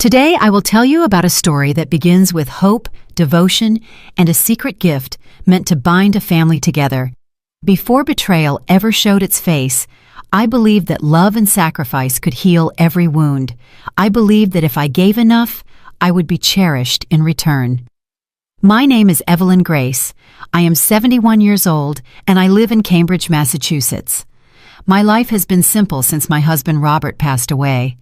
Today, I will tell you about a story that begins with hope, devotion, and a secret gift meant to bind a family together. Before betrayal ever showed its face, I believed that love and sacrifice could heal every wound. I believed that if I gave enough, I would be cherished in return. My name is Evelyn Grace. I am 71 years old, and I live in Cambridge, Massachusetts. My life has been simple since my husband Robert passed away.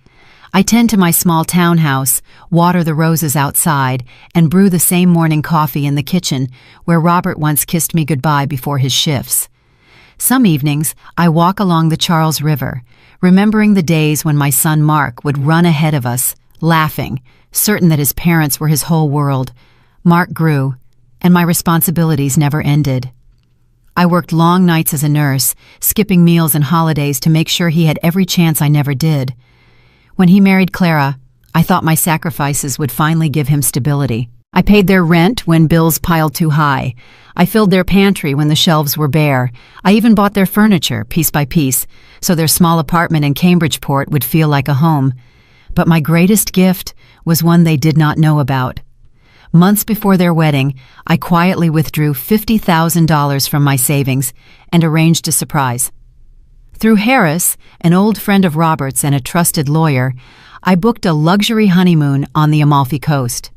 I tend to my small townhouse, water the roses outside, and brew the same morning coffee in the kitchen where Robert once kissed me goodbye before his shifts. Some evenings, I walk along the Charles River, remembering the days when my son Mark would run ahead of us, laughing, certain that his parents were his whole world. Mark grew, and my responsibilities never ended. I worked long nights as a nurse, skipping meals and holidays to make sure he had every chance I never did. When he married Clara, I thought my sacrifices would finally give him stability. I paid their rent when bills piled too high. I filled their pantry when the shelves were bare. I even bought their furniture, piece by piece, so their small apartment in Cambridgeport would feel like a home. But my greatest gift was one they did not know about. Months before their wedding, I quietly withdrew $50,000 from my savings and arranged a surprise. Through Harris, an old friend of Robert's and a trusted lawyer, I booked a luxury honeymoon on the Amalfi Coast.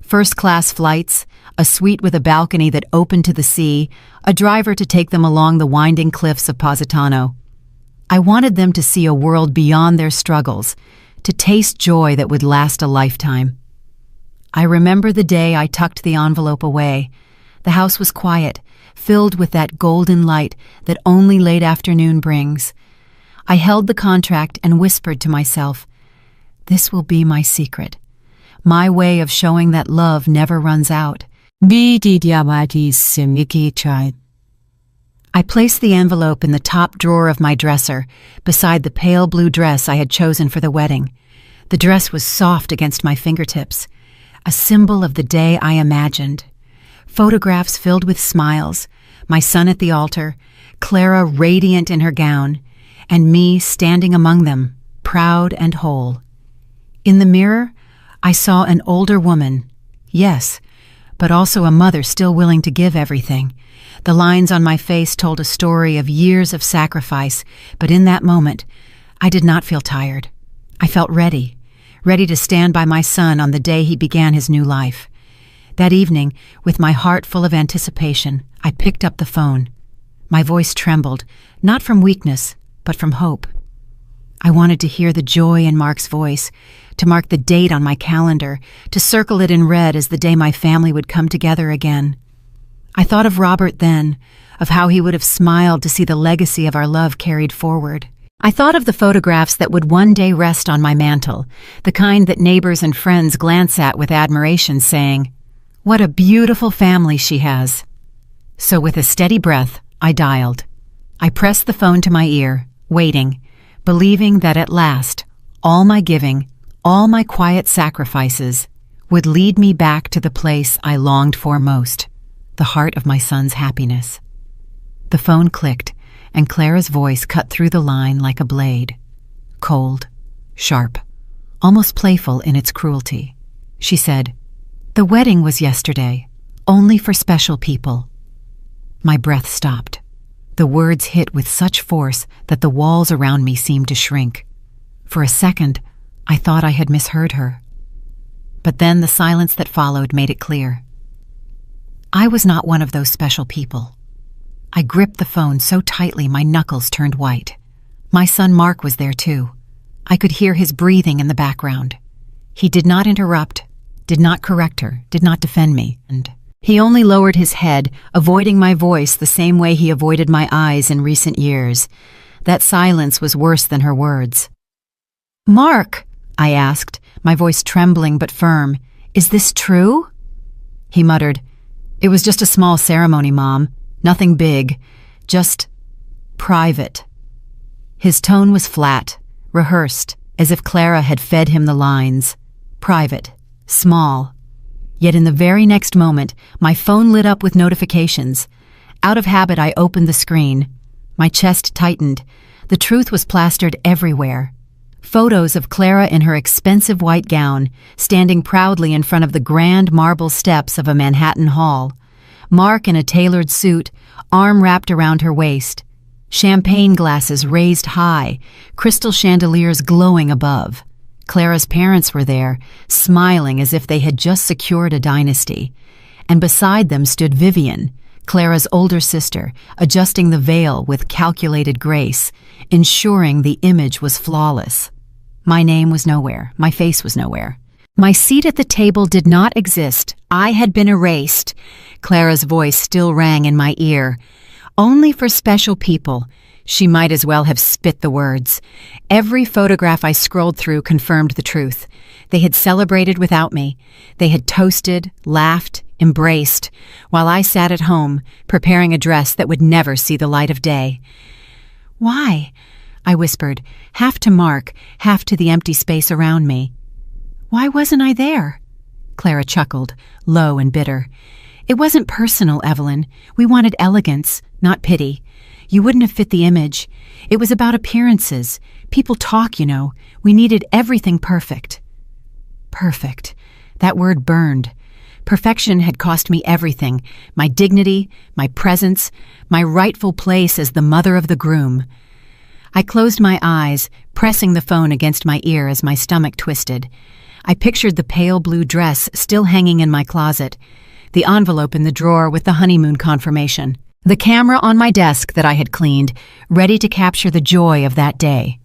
First-class flights, a suite with a balcony that opened to the sea, a driver to take them along the winding cliffs of Positano. I wanted them to see a world beyond their struggles, to taste joy that would last a lifetime. I remember the day I tucked the envelope away. The house was quiet, filled with that golden light that only late afternoon brings. I held the contract and whispered to myself, "This will be my secret, my way of showing that love never runs out." I placed the envelope in the top drawer of my dresser, beside the pale blue dress I had chosen for the wedding. The dress was soft against my fingertips, a symbol of the day I imagined. Photographs filled with smiles, my son at the altar, Clara radiant in her gown, and me standing among them, proud and whole. In the mirror, I saw an older woman, yes, but also a mother still willing to give everything. The lines on my face told a story of years of sacrifice, but in that moment, I did not feel tired. I felt ready to stand by my son on the day he began his new life. That evening, with my heart full of anticipation, I picked up the phone. My voice trembled, not from weakness, but from hope. I wanted to hear the joy in Mark's voice, to mark the date on my calendar, to circle it in red as the day my family would come together again. I thought of Robert then, of how he would have smiled to see the legacy of our love carried forward. I thought of the photographs that would one day rest on my mantel, the kind that neighbors and friends glance at with admiration, saying, "What a beautiful family she has." So with a steady breath, I dialed. I pressed the phone to my ear, waiting, believing that at last, all my giving, all my quiet sacrifices, would lead me back to the place I longed for most, the heart of my son's happiness. The phone clicked, and Clara's voice cut through the line like a blade. Cold, sharp, almost playful in its cruelty. She said, "The wedding was yesterday, only for special people." My breath stopped. The words hit with such force that the walls around me seemed to shrink. For a second, I thought I had misheard her. But then the silence that followed made it clear. I was not one of those special people. I gripped the phone so tightly my knuckles turned white. My son Mark was there too. I could hear his breathing in the background. He did not interrupt, did not correct her, did not defend me, and he only lowered his head, avoiding my voice the same way he avoided my eyes in recent years. That silence was worse than her words. "Mark," I asked, my voice trembling but firm, "is this true?" He muttered, "It was just a small ceremony, Mom. Nothing big. Just private." His tone was flat, rehearsed, as if Clara had fed him the lines. Private, small. Yet in the very next moment, my phone lit up with notifications. Out of habit, I opened the screen. My chest tightened. The truth was plastered everywhere. Photos of Clara in her expensive white gown, standing proudly in front of the grand marble steps of a Manhattan hall. Mark in a tailored suit, arm wrapped around her waist. Champagne glasses raised high, crystal chandeliers glowing above. Clara's parents were there, smiling as if they had just secured a dynasty. And beside them stood Vivian, Clara's older sister, adjusting the veil with calculated grace, ensuring the image was flawless. My name was nowhere. My face was nowhere. My seat at the table did not exist. I had been erased. Clara's voice still rang in my ear. Only for special people. She might as well have spit the words. Every photograph I scrolled through confirmed the truth. They had celebrated without me. They had toasted, laughed, embraced, while I sat at home, preparing a dress that would never see the light of day. "Why?" I whispered, half to Mark, half to the empty space around me. "Why wasn't I there?" Clara chuckled, low and bitter. "It wasn't personal, Evelyn. We wanted elegance, not pity. You wouldn't have fit the image. It was about appearances. People talk, you know. We needed everything perfect." Perfect. That word burned. Perfection had cost me everything, my dignity, my presence, my rightful place as the mother of the groom. I closed my eyes, pressing the phone against my ear as my stomach twisted. I pictured the pale blue dress still hanging in my closet, the envelope in the drawer with the honeymoon confirmation, the camera on my desk that I had cleaned, ready to capture the joy of that day.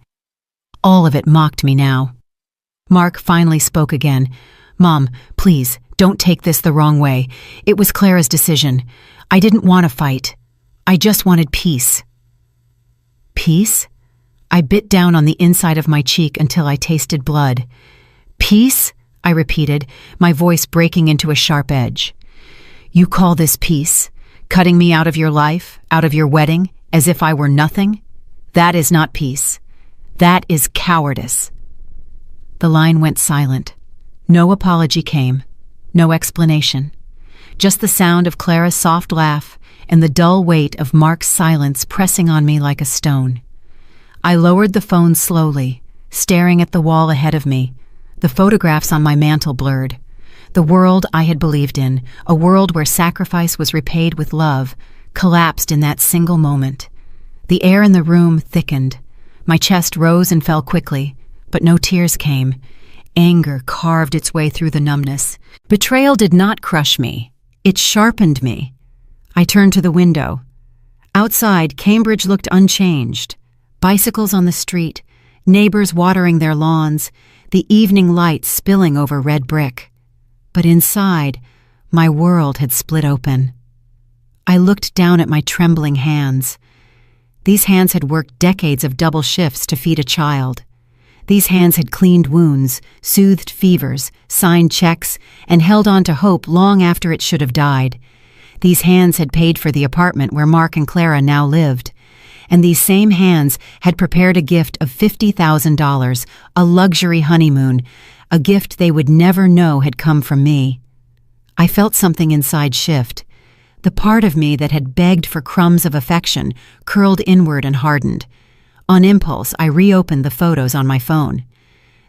All of it mocked me now. Mark finally spoke again. "Mom, please, don't take this the wrong way. It was Clara's decision. I didn't want to fight. I just wanted peace." Peace? I bit down on the inside of my cheek until I tasted blood. "Peace?" I repeated, my voice breaking into a sharp edge. "You call this peace? Cutting me out of your life, out of your wedding, as if I were nothing? That is not peace. That is cowardice." The line went silent. No apology came. No explanation. Just the sound of Clara's soft laugh and the dull weight of Mark's silence pressing on me like a stone. I lowered the phone slowly, staring at the wall ahead of me, the photographs on my mantel blurred. The world I had believed in, a world where sacrifice was repaid with love, collapsed in that single moment. The air in the room thickened. My chest rose and fell quickly, but no tears came. Anger carved its way through the numbness. Betrayal did not crush me. It sharpened me. I turned to the window. Outside, Cambridge looked unchanged. Bicycles on the street, neighbors watering their lawns, the evening light spilling over red brick. But inside, my world had split open. I looked down at my trembling hands. These hands had worked decades of double shifts to feed a child. These hands had cleaned wounds, soothed fevers, signed checks, and held on to hope long after it should have died. These hands had paid for the apartment where Mark and Clara now lived. And these same hands had prepared a gift of $50,000, a luxury honeymoon, a gift they would never know had come from me. I felt something inside shift. The part of me that had begged for crumbs of affection curled inward and hardened. On impulse, I reopened the photos on my phone.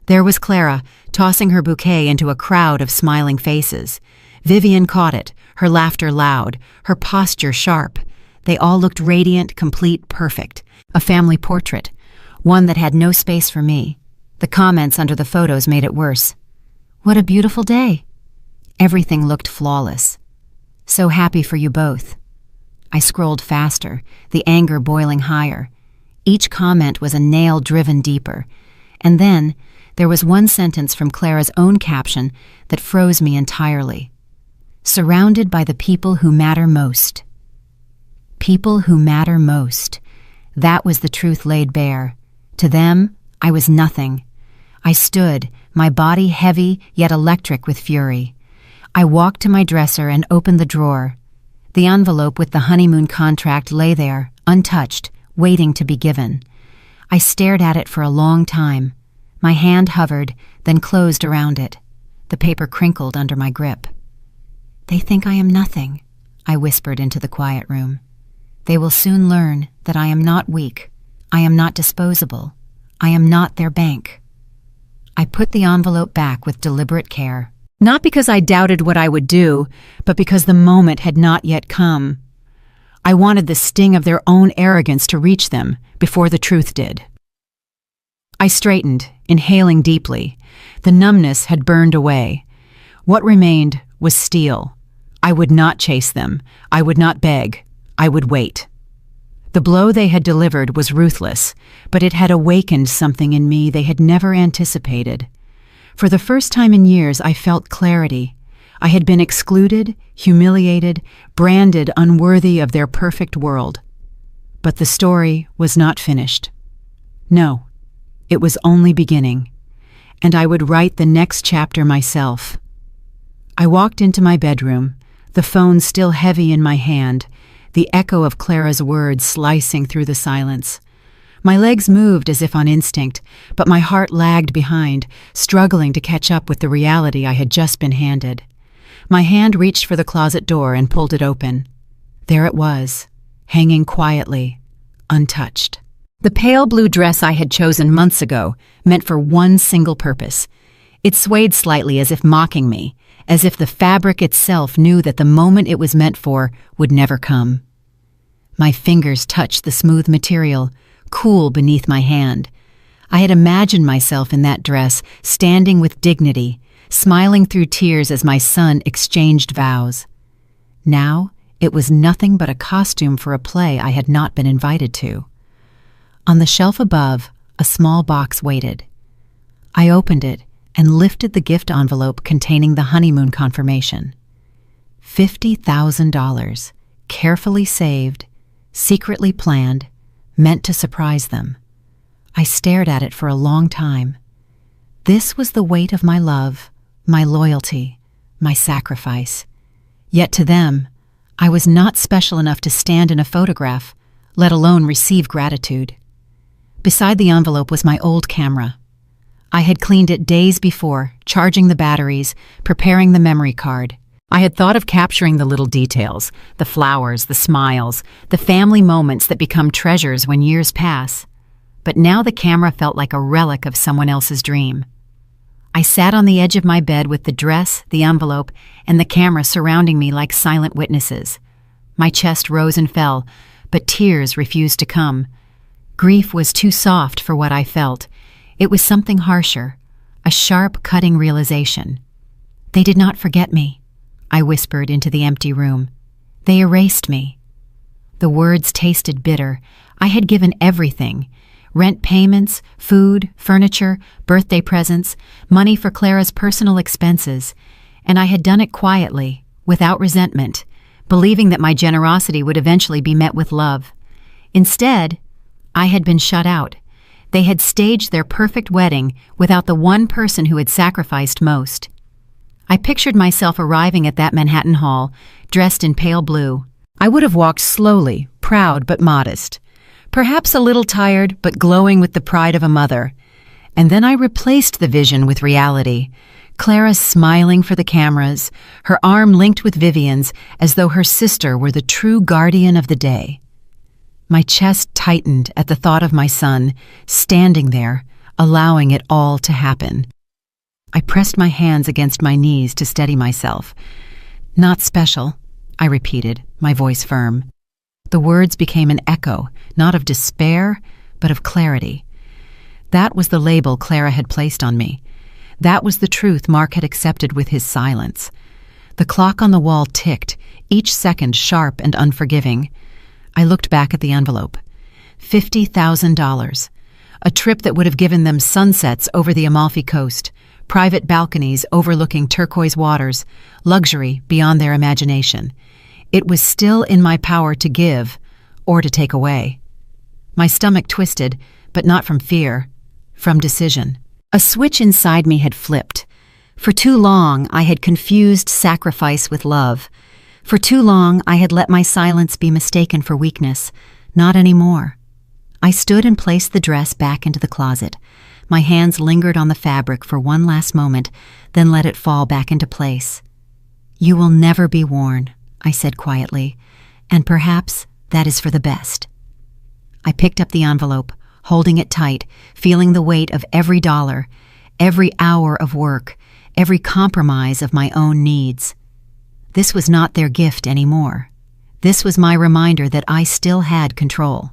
There was Clara, tossing her bouquet into a crowd of smiling faces. Vivian caught it, her laughter loud, her posture sharp. They all looked radiant, complete, perfect. A family portrait, one that had no space for me. The comments under the photos made it worse. "What a beautiful day." Everything looked flawless. "So happy for you both." I scrolled faster, the anger boiling higher. Each comment was a nail driven deeper. And then there was one sentence from Clara's own caption that froze me entirely. "Surrounded by the people who matter most." People who matter most. That was the truth laid bare. To them, I was nothing. I stood, my body heavy yet electric with fury. I walked to my dresser and opened the drawer. The envelope with the honeymoon contract lay there, untouched, waiting to be given. I stared at it for a long time. My hand hovered, then closed around it. The paper crinkled under my grip. "They think I am nothing," I whispered into the quiet room. "They will soon learn that I am not weak. I am not disposable. I am not their bank." I put the envelope back with deliberate care. Not because I doubted what I would do, but because the moment had not yet come. I wanted the sting of their own arrogance to reach them before the truth did. I straightened, inhaling deeply. The numbness had burned away. What remained was steel. I would not chase them. I would not beg. I would wait. The blow they had delivered was ruthless, but it had awakened something in me they had never anticipated. For the first time in years, I felt clarity. I had been excluded, humiliated, branded unworthy of their perfect world. But the story was not finished. No, it was only beginning, and I would write the next chapter myself. I walked into my bedroom, the phone still heavy in my hand, the echo of Clara's words slicing through the silence. My legs moved as if on instinct, but my heart lagged behind, struggling to catch up with the reality I had just been handed. My hand reached for the closet door and pulled it open. There it was, hanging quietly, untouched. The pale blue dress I had chosen months ago, meant for one single purpose. It swayed slightly as if mocking me, as if the fabric itself knew that the moment it was meant for would never come. My fingers touched the smooth material, cool beneath my hand. I had imagined myself in that dress, standing with dignity, smiling through tears as my son exchanged vows. Now, it was nothing but a costume for a play I had not been invited to. On the shelf above, a small box waited. I opened it and lifted the gift envelope containing the honeymoon confirmation. $50,000, carefully saved, secretly planned, meant to surprise them. I stared at it for a long time. This was the weight of my love, my loyalty, my sacrifice. Yet to them, I was not special enough to stand in a photograph, let alone receive gratitude. Beside the envelope was my old camera. I had cleaned it days before, charging the batteries, preparing the memory card. I had thought of capturing the little details, the flowers, the smiles, the family moments that become treasures when years pass. But now the camera felt like a relic of someone else's dream. I sat on the edge of my bed with the dress, the envelope, and the camera surrounding me like silent witnesses. My chest rose and fell, but tears refused to come. Grief was too soft for what I felt. It was something harsher, a sharp, cutting realization. They did not forget me, I whispered into the empty room. They erased me. The words tasted bitter. I had given everything. Rent payments, food, furniture, birthday presents, money for Clara's personal expenses, and I had done it quietly, without resentment, believing that my generosity would eventually be met with love. Instead, I had been shut out. They had staged their perfect wedding without the one person who had sacrificed most. I pictured myself arriving at that Manhattan hall, dressed in pale blue. I would have walked slowly, proud but modest. Perhaps a little tired, but glowing with the pride of a mother. And then I replaced the vision with reality. Clara smiling for the cameras, her arm linked with Vivian's as though her sister were the true guardian of the day. My chest tightened at the thought of my son, standing there, allowing it all to happen. I pressed my hands against my knees to steady myself. Not special, I repeated, my voice firm. The words became an echo, not of despair, but of clarity. That was the label Clara had placed on me. That was the truth Mark had accepted with his silence. The clock on the wall ticked, each second sharp and unforgiving. I looked back at the envelope. $50,000. A trip that would have given them sunsets over the Amalfi Coast, private balconies overlooking turquoise waters, luxury beyond their imagination. It was still in my power to give or to take away. My stomach twisted, but not from fear, from decision. A switch inside me had flipped. For too long, I had confused sacrifice with love. For too long, I had let my silence be mistaken for weakness. Not anymore. I stood and placed the dress back into the closet. My hands lingered on the fabric for one last moment, then let it fall back into place. "You will never be worn," I said quietly, "and perhaps that is for the best." I picked up the envelope, holding it tight, feeling the weight of every dollar, every hour of work, every compromise of my own needs. This was not their gift anymore. This was my reminder that I still had control.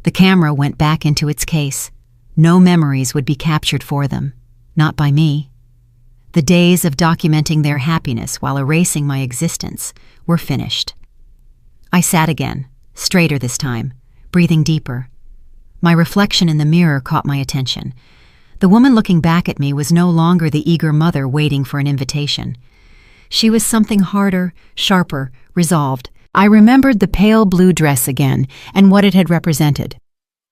The camera went back into its case. No memories would be captured for them, not by me. The days of documenting their happiness while erasing my existence were finished. I sat again, straighter this time, breathing deeper. My reflection in the mirror caught my attention. The woman looking back at me was no longer the eager mother waiting for an invitation. She was something harder, sharper, resolved. I remembered the pale blue dress again and what it had represented.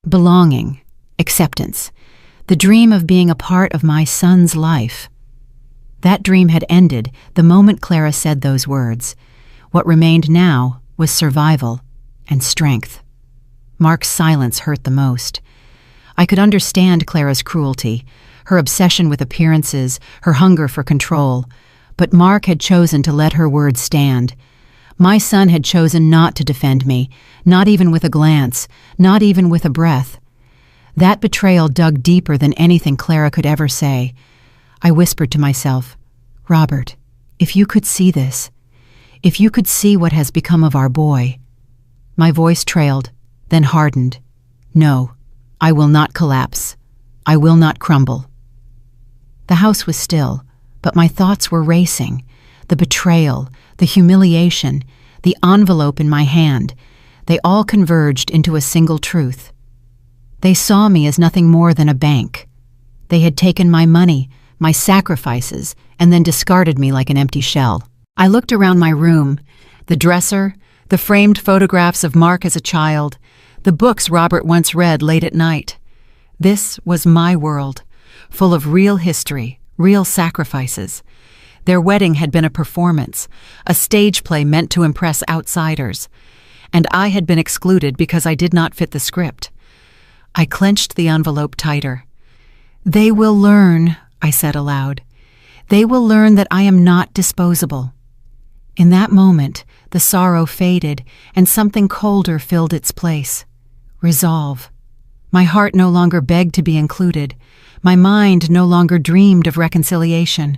Belonging, acceptance, the dream of being a part of my son's life. That dream had ended the moment Clara said those words. What remained now was survival and strength. Mark's silence hurt the most. I could understand Clara's cruelty, her obsession with appearances, her hunger for control, but Mark had chosen to let her words stand. My son had chosen not to defend me, not even with a glance, not even with a breath. That betrayal dug deeper than anything Clara could ever say. I whispered to myself, "Robert, if you could see this, if you could see what has become of our boy." My voice trailed, then hardened. "No, I will not collapse. I will not crumble." The house was still, but my thoughts were racing. The betrayal, the humiliation, the envelope in my hand, they all converged into a single truth. They saw me as nothing more than a bank. They had taken my money, my sacrifices, and then discarded me like an empty shell. I looked around my room, the dresser, the framed photographs of Mark as a child, the books Robert once read late at night. This was my world, full of real history, real sacrifices. Their wedding had been a performance, a stage play meant to impress outsiders, and I had been excluded because I did not fit the script. I clenched the envelope tighter. "They will learn," I said aloud. "They will learn that I am not disposable." In that moment, the sorrow faded and something colder filled its place. Resolve. My heart no longer begged to be included. My mind no longer dreamed of reconciliation.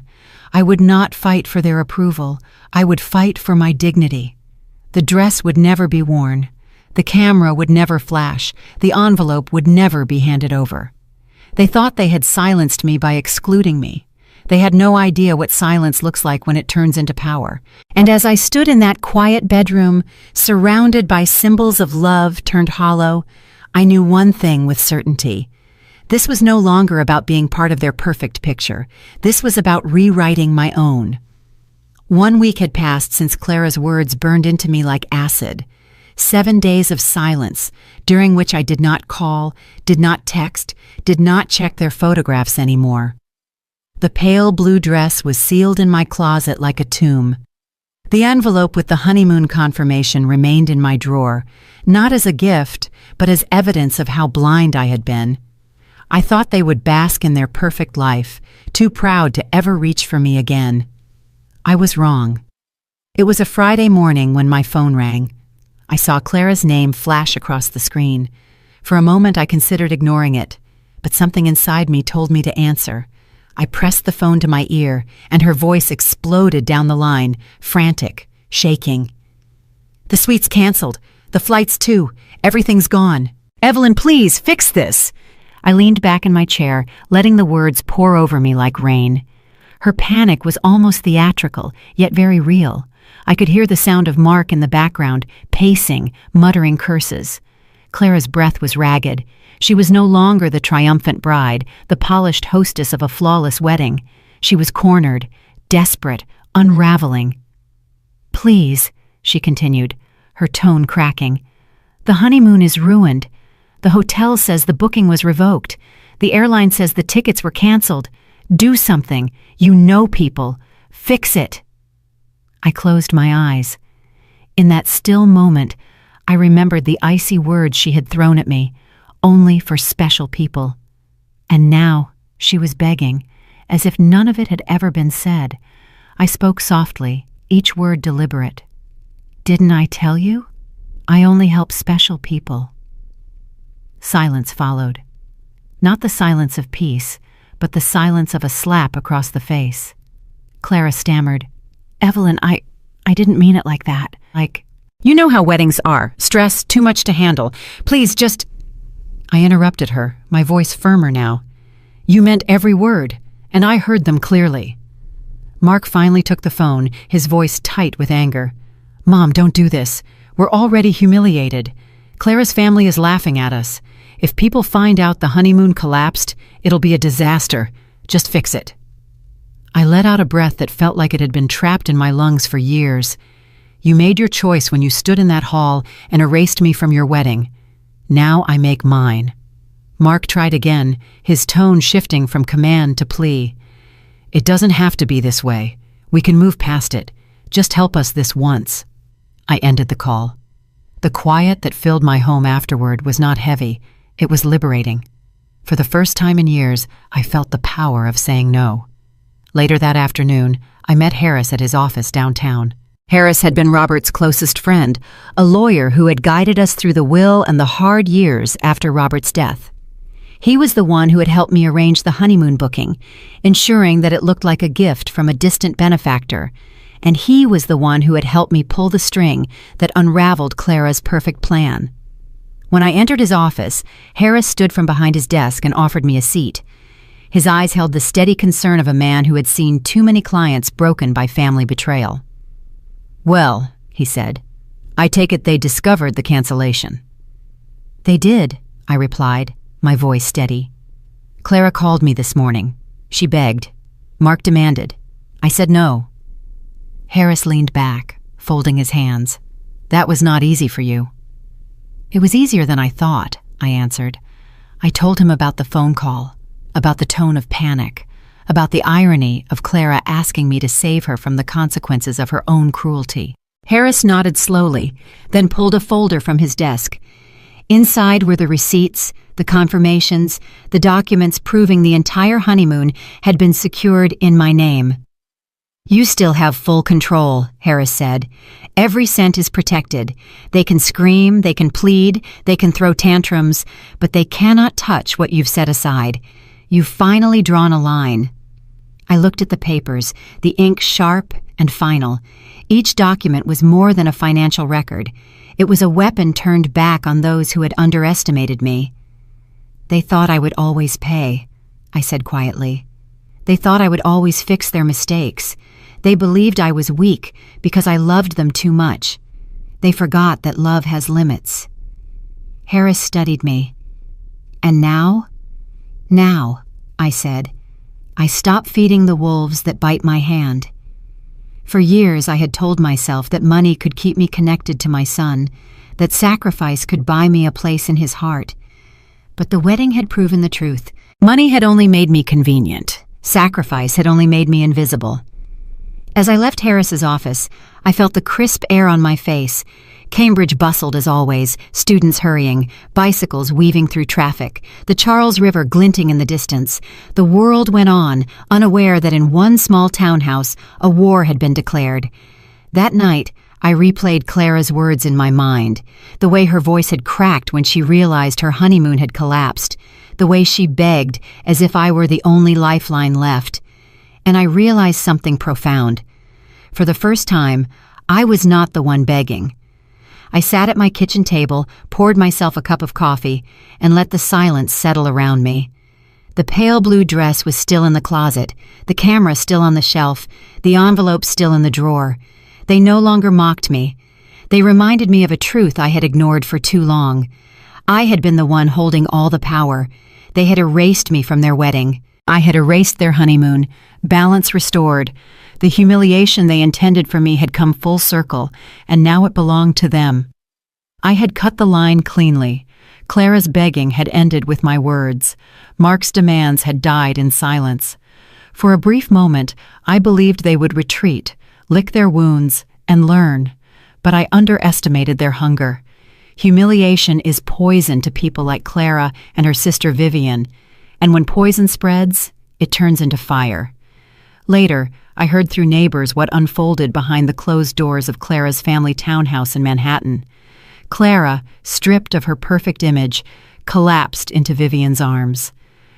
I would not fight for their approval. I would fight for my dignity. The dress would never be worn. The camera would never flash. The envelope would never be handed over. They thought they had silenced me by excluding me. They had no idea what silence looks like when it turns into power. And as I stood in that quiet bedroom, surrounded by symbols of love turned hollow, I knew one thing with certainty. This was no longer about being part of their perfect picture. This was about rewriting my own. 1 week had passed since Clara's words burned into me like acid. 7 days of silence, during which I did not call, did not text, did not check their photographs anymore. The pale blue dress was sealed in my closet like a tomb. The envelope with the honeymoon confirmation remained in my drawer, not as a gift, but as evidence of how blind I had been. I thought they would bask in their perfect life, too proud to ever reach for me again. I was wrong. It was a Friday morning when my phone rang. I saw Clara's name flash across the screen. For a moment I considered ignoring it, but something inside me told me to answer. I pressed the phone to my ear, and her voice exploded down the line, frantic, shaking. "The suite's canceled. The flights too. Everything's gone. Evelyn, please, fix this." I leaned back in my chair, letting the words pour over me like rain. Her panic was almost theatrical, yet very real. I could hear the sound of Mark in the background, pacing, muttering curses. Clara's breath was ragged. She was no longer the triumphant bride, the polished hostess of a flawless wedding. She was cornered, desperate, unraveling. "Please," she continued, her tone cracking. "The honeymoon is ruined. The hotel says the booking was revoked. The airline says the tickets were canceled. Do something. You know people. Fix it." I closed my eyes. In that still moment, I remembered the icy words she had thrown at me, only for special people. And now she was begging, as if none of it had ever been said. I spoke softly, each word deliberate. "Didn't I tell you? I only help special people." Silence followed. Not the silence of peace, but the silence of a slap across the face. Clara stammered, "Evelyn, I didn't mean it like that. You know how weddings are. Stress, too much to handle. Please, just—" I interrupted her, my voice firmer now. "You meant every word, and I heard them clearly." Mark finally took the phone, his voice tight with anger. "Mom, don't do this. We're already humiliated. Clara's family is laughing at us. If people find out the honeymoon collapsed, it'll be a disaster. Just fix it." I let out a breath that felt like it had been trapped in my lungs for years. "You made your choice when you stood in that hall and erased me from your wedding. Now I make mine." Mark tried again, his tone shifting from command to plea. "It doesn't have to be this way. We can move past it. Just help us this once." I ended the call. The quiet that filled my home afterward was not heavy. It was liberating. For the first time in years, I felt the power of saying no. Later that afternoon, I met Harris at his office downtown. Harris had been Robert's closest friend, a lawyer who had guided us through the will and the hard years after Robert's death. He was the one who had helped me arrange the honeymoon booking, ensuring that it looked like a gift from a distant benefactor, and he was the one who had helped me pull the string that unraveled Clara's perfect plan. When I entered his office, Harris stood from behind his desk and offered me a seat. His eyes held the steady concern of a man who had seen too many clients broken by family betrayal. "Well," he said, "I take it they discovered the cancellation." "They did," I replied, my voice steady. "Clara called me this morning. She begged. Mark demanded. I said no." Harris leaned back, folding his hands. "That was not easy for you." "It was easier than I thought," I answered. I told him about the phone call, about the tone of panic, about the irony of Clara asking me to save her from the consequences of her own cruelty. Harris nodded slowly, then pulled a folder from his desk. Inside were the receipts, the confirmations, the documents proving the entire honeymoon had been secured in my name. "You still have full control," Harris said. "Every cent is protected. They can scream, they can plead, they can throw tantrums, but they cannot touch what you've set aside. You've finally drawn a line." I looked at the papers, the ink sharp and final. Each document was more than a financial record. It was a weapon turned back on those who had underestimated me. "They thought I would always pay," I said quietly. "They thought I would always fix their mistakes. They believed I was weak because I loved them too much. They forgot that love has limits." Harris studied me. "And now?" "Now," I said, "I stop feeding the wolves that bite my hand." For years I had told myself that money could keep me connected to my son, that sacrifice could buy me a place in his heart. But the wedding had proven the truth. Money had only made me convenient. Sacrifice had only made me invisible. As I left Harris's office, I felt the crisp air on my face. Cambridge bustled as always, students hurrying, bicycles weaving through traffic, the Charles River glinting in the distance. The world went on, unaware that in one small townhouse, a war had been declared. That night, I replayed Clara's words in my mind, the way her voice had cracked when she realized her honeymoon had collapsed, the way she begged as if I were the only lifeline left. And I realized something profound. For the first time, I was not the one begging. I sat at my kitchen table, poured myself a cup of coffee, and let the silence settle around me. The pale blue dress was still in the closet, the camera still on the shelf, the envelope still in the drawer. They no longer mocked me. They reminded me of a truth I had ignored for too long. I had been the one holding all the power. They had erased me from their wedding. I had erased their honeymoon, balance restored. The humiliation they intended for me had come full circle, and now it belonged to them. I had cut the line cleanly. Clara's begging had ended with my words. Mark's demands had died in silence. For a brief moment, I believed they would retreat, lick their wounds, and learn. But I underestimated their hunger. Humiliation is poison to people like Clara and her sister Vivian, and when poison spreads, it turns into fire. Later, I heard through neighbors what unfolded behind the closed doors of Clara's family townhouse in Manhattan. Clara, stripped of her perfect image, collapsed into Vivian's arms.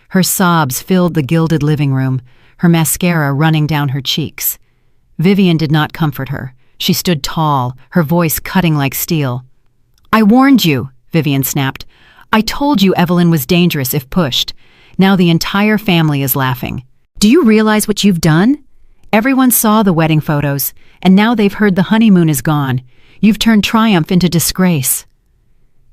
Her sobs filled the gilded living room, her mascara running down her cheeks. Vivian did not comfort her. She stood tall, her voice cutting like steel. "I warned you," Vivian snapped. "I told you Evelyn was dangerous if pushed. Now the entire family is laughing. Do you realize what you've done? Everyone saw the wedding photos, and now they've heard the honeymoon is gone. You've turned triumph into disgrace."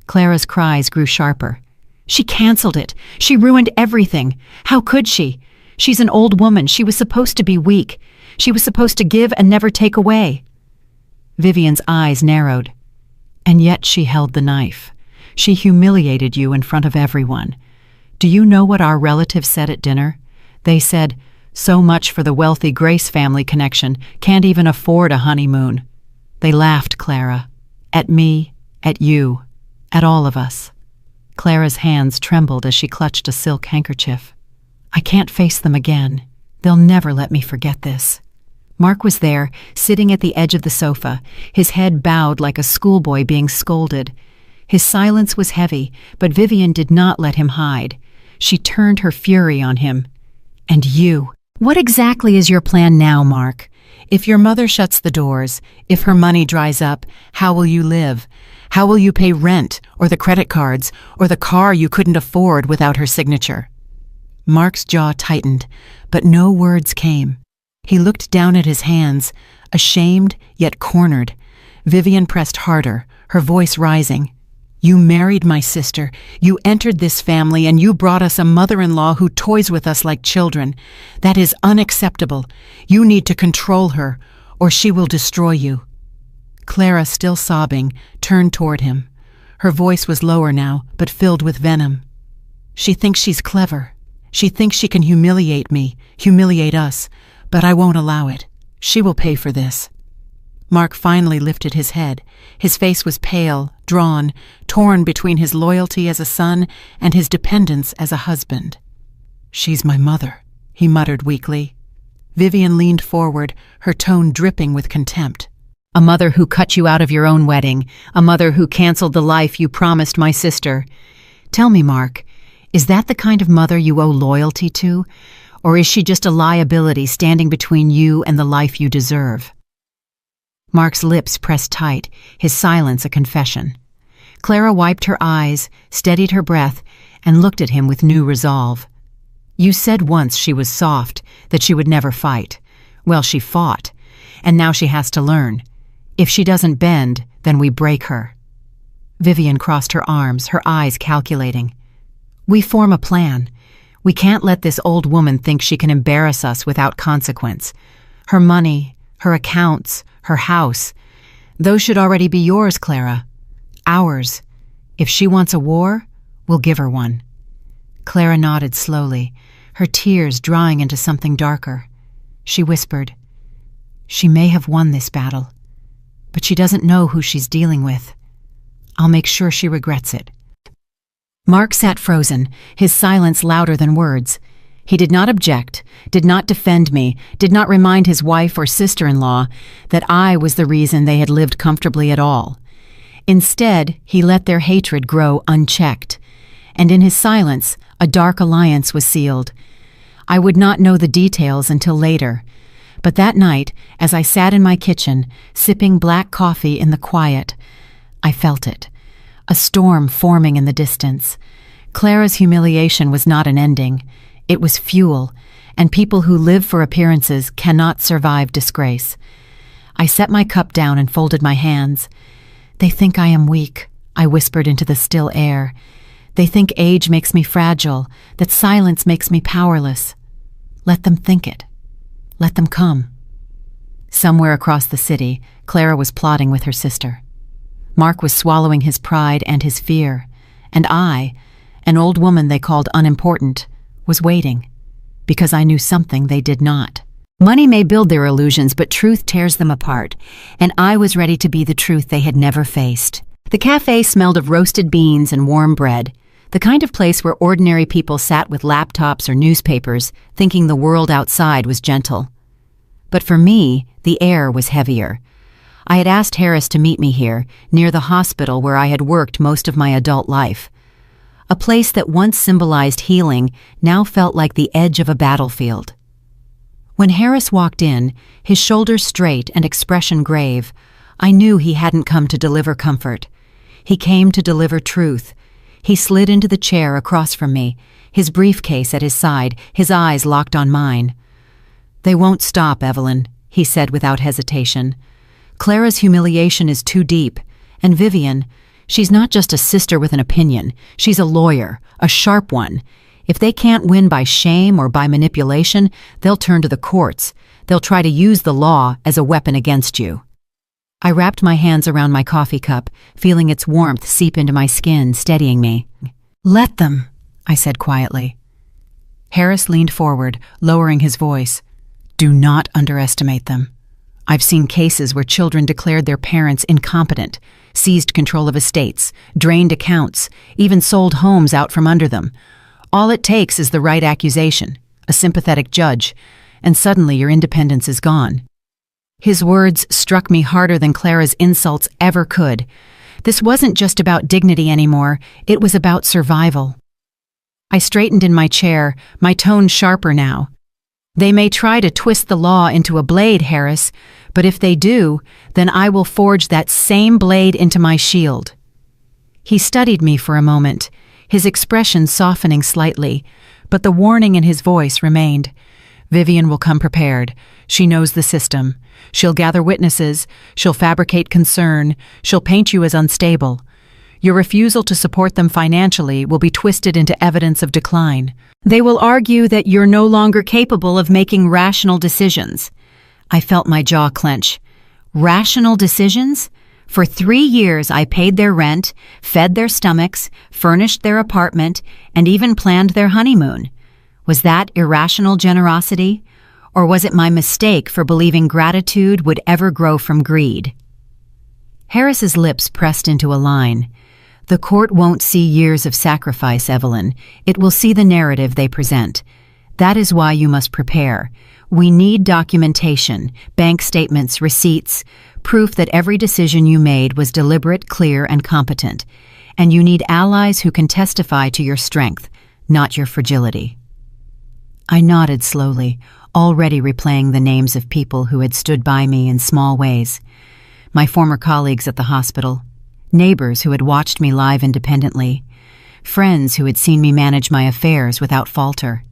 Clara's cries grew sharper. "She canceled it. She ruined everything. How could she? She's an old woman. She was supposed to be weak. She was supposed to give and never take away." Vivian's eyes narrowed. "And yet she held the knife. She humiliated you in front of everyone. Do you know what our relatives said at dinner? They said, 'So much for the wealthy Grace family connection, can't even afford a honeymoon.' They laughed, Clara. At me, at you, at all of us." Clara's hands trembled as she clutched a silk handkerchief. "I can't face them again. They'll never let me forget this." Mark was there, sitting at the edge of the sofa, his head bowed like a schoolboy being scolded. His silence was heavy, but Vivian did not let him hide. She turned her fury on him. "And you? What exactly is your plan now, Mark? If your mother shuts the doors, if her money dries up, how will you live? How will you pay rent, or the credit cards, or the car you couldn't afford without her signature?" Mark's jaw tightened, but no words came. He looked down at his hands, ashamed yet cornered. Vivian pressed harder, her voice rising. "You married my sister. You entered this family, and you brought us a mother-in-law who toys with us like children. That is unacceptable. You need to control her, or she will destroy you." Clara, still sobbing, turned toward him. Her voice was lower now, but filled with venom. "She thinks she's clever. She thinks she can humiliate me, humiliate us, but I won't allow it. She will pay for this." Mark finally lifted his head. His face was pale, drawn, torn between his loyalty as a son and his dependence as a husband. "She's my mother," he muttered weakly. Vivian leaned forward, her tone dripping with contempt. "A mother who cut you out of your own wedding, a mother who canceled the life you promised my sister. Tell me, Mark, is that the kind of mother you owe loyalty to? Or is she just a liability standing between you and the life you deserve?" Mark's lips pressed tight, his silence a confession. Clara wiped her eyes, steadied her breath, and looked at him with new resolve. "You said once she was soft, that she would never fight. Well, she fought, and now she has to learn. If she doesn't bend, then we break her." Vivian crossed her arms, her eyes calculating. "We form a plan. We can't let this old woman think she can embarrass us without consequence. Her money, her accounts, her house, those should already be yours, Clara. Ours. If she wants a war, we'll give her one." Clara nodded slowly, her tears drying into something darker. She whispered, "She may have won this battle, but she doesn't know who she's dealing with. I'll make sure she regrets it." Mark sat frozen, his silence louder than words. He did not object, did not defend me, did not remind his wife or sister-in-law that I was the reason they had lived comfortably at all. Instead, he let their hatred grow unchecked, and in his silence, a dark alliance was sealed. I would not know the details until later, but that night, as I sat in my kitchen, sipping black coffee in the quiet, I felt it, a storm forming in the distance. Clara's humiliation was not an ending. It was fuel, and people who live for appearances cannot survive disgrace. I set my cup down and folded my hands. "They think I am weak," I whispered into the still air. "They think age makes me fragile, that silence makes me powerless. Let them think it. Let them come." Somewhere across the city, Clara was plotting with her sister. Mark was swallowing his pride and his fear, and I, an old woman they called unimportant, was waiting, because I knew something they did not. Money may build their illusions, but truth tears them apart, and I was ready to be the truth they had never faced. The cafe smelled of roasted beans and warm bread, the kind of place where ordinary people sat with laptops or newspapers, thinking the world outside was gentle. But for me, the air was heavier. I had asked Harris to meet me here, near the hospital where I had worked most of my adult life. A place that once symbolized healing now felt like the edge of a battlefield. When Harris walked in, his shoulders straight and expression grave, I knew he hadn't come to deliver comfort. He came to deliver truth. He slid into the chair across from me, his briefcase at his side, his eyes locked on mine. "They won't stop, Evelyn," he said without hesitation. "Clara's humiliation is too deep, and Vivian, she's not just a sister with an opinion, she's a lawyer, a sharp one. If they can't win by shame or by manipulation, they'll turn to the courts. They'll try to use the law as a weapon against you." I wrapped my hands around my coffee cup, feeling its warmth seep into my skin, steadying me. "Let them," I said quietly. Harris leaned forward, lowering his voice. "Do not underestimate them. I've seen cases where children declared their parents incompetent, seized control of estates, drained accounts, even sold homes out from under them. All it takes is the right accusation, a sympathetic judge, and suddenly your independence is gone." His words struck me harder than Clara's insults ever could. This wasn't just about dignity anymore, it was about survival. I straightened in my chair, my tone sharper now. "They may try to twist the law into a blade, Harris, but if they do, then I will forge that same blade into my shield." He studied me for a moment, his expression softening slightly, but the warning in his voice remained. "Vivian will come prepared. She knows the system. She'll gather witnesses, she'll fabricate concern, she'll paint you as unstable. Your refusal to support them financially will be twisted into evidence of decline. They will argue that you're no longer capable of making rational decisions." I felt my jaw clench. Rational decisions? For 3 years I paid their rent, fed their stomachs, furnished their apartment, and even planned their honeymoon. Was that irrational generosity? Or was it my mistake for believing gratitude would ever grow from greed? Harris's lips pressed into a line. "The court won't see years of sacrifice, Evelyn. It will see the narrative they present. That is why you must prepare. We need documentation, bank statements, receipts, proof that every decision you made was deliberate, clear, and competent. And you need allies who can testify to your strength, not your fragility." I nodded slowly, already replaying the names of people who had stood by me in small ways. My former colleagues at the hospital, neighbors who had watched me live independently, friends who had seen me manage my affairs without falter.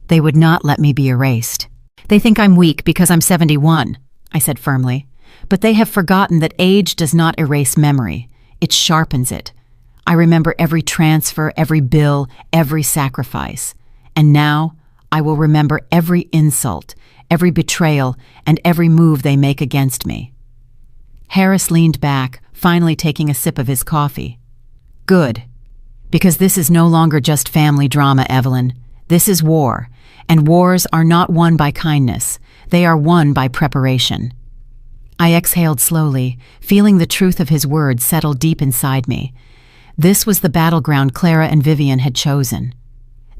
They would not let me be erased. "They think I'm weak because I'm 71, I said firmly. "But they have forgotten that age does not erase memory. It sharpens it. I remember every transfer, every bill, every sacrifice. And now I will remember every insult, every betrayal, and every move they make against me." Harris leaned back, finally taking a sip of his coffee. "Good. Because this is no longer just family drama, Evelyn. This is war, and wars are not won by kindness. They are won by preparation." I exhaled slowly, feeling the truth of his words settle deep inside me. This was the battleground Clara and Vivian had chosen.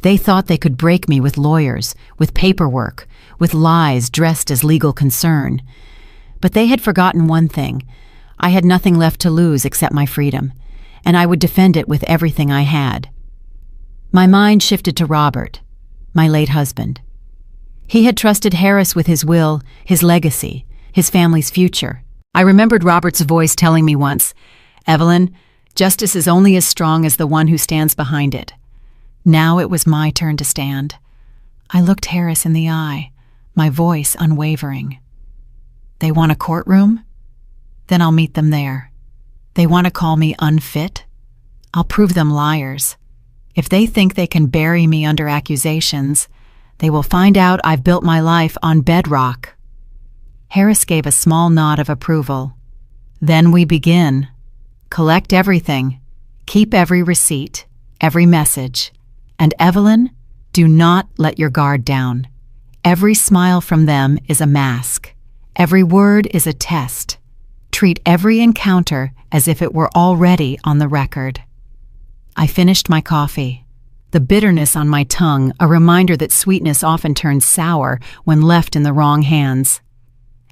They thought they could break me with lawyers, with paperwork, with lies dressed as legal concern. But they had forgotten one thing. I had nothing left to lose except my freedom, and I would defend it with everything I had. My mind shifted to Robert, my late husband. He had trusted Harris with his will, his legacy, his family's future. I remembered Robert's voice telling me once, "Evelyn, justice is only as strong as the one who stands behind it." Now it was my turn to stand. I looked Harris in the eye, my voice unwavering. "They want a courtroom? Then I'll meet them there. They want to call me unfit? I'll prove them liars. If they think they can bury me under accusations, they will find out I've built my life on bedrock." Harris gave a small nod of approval. "Then we begin. Collect everything. Keep every receipt, every message. And Evelyn, do not let your guard down. Every smile from them is a mask. Every word is a test. Treat every encounter as if it were already on the record." I finished my coffee, the bitterness on my tongue a reminder that sweetness often turns sour when left in the wrong hands.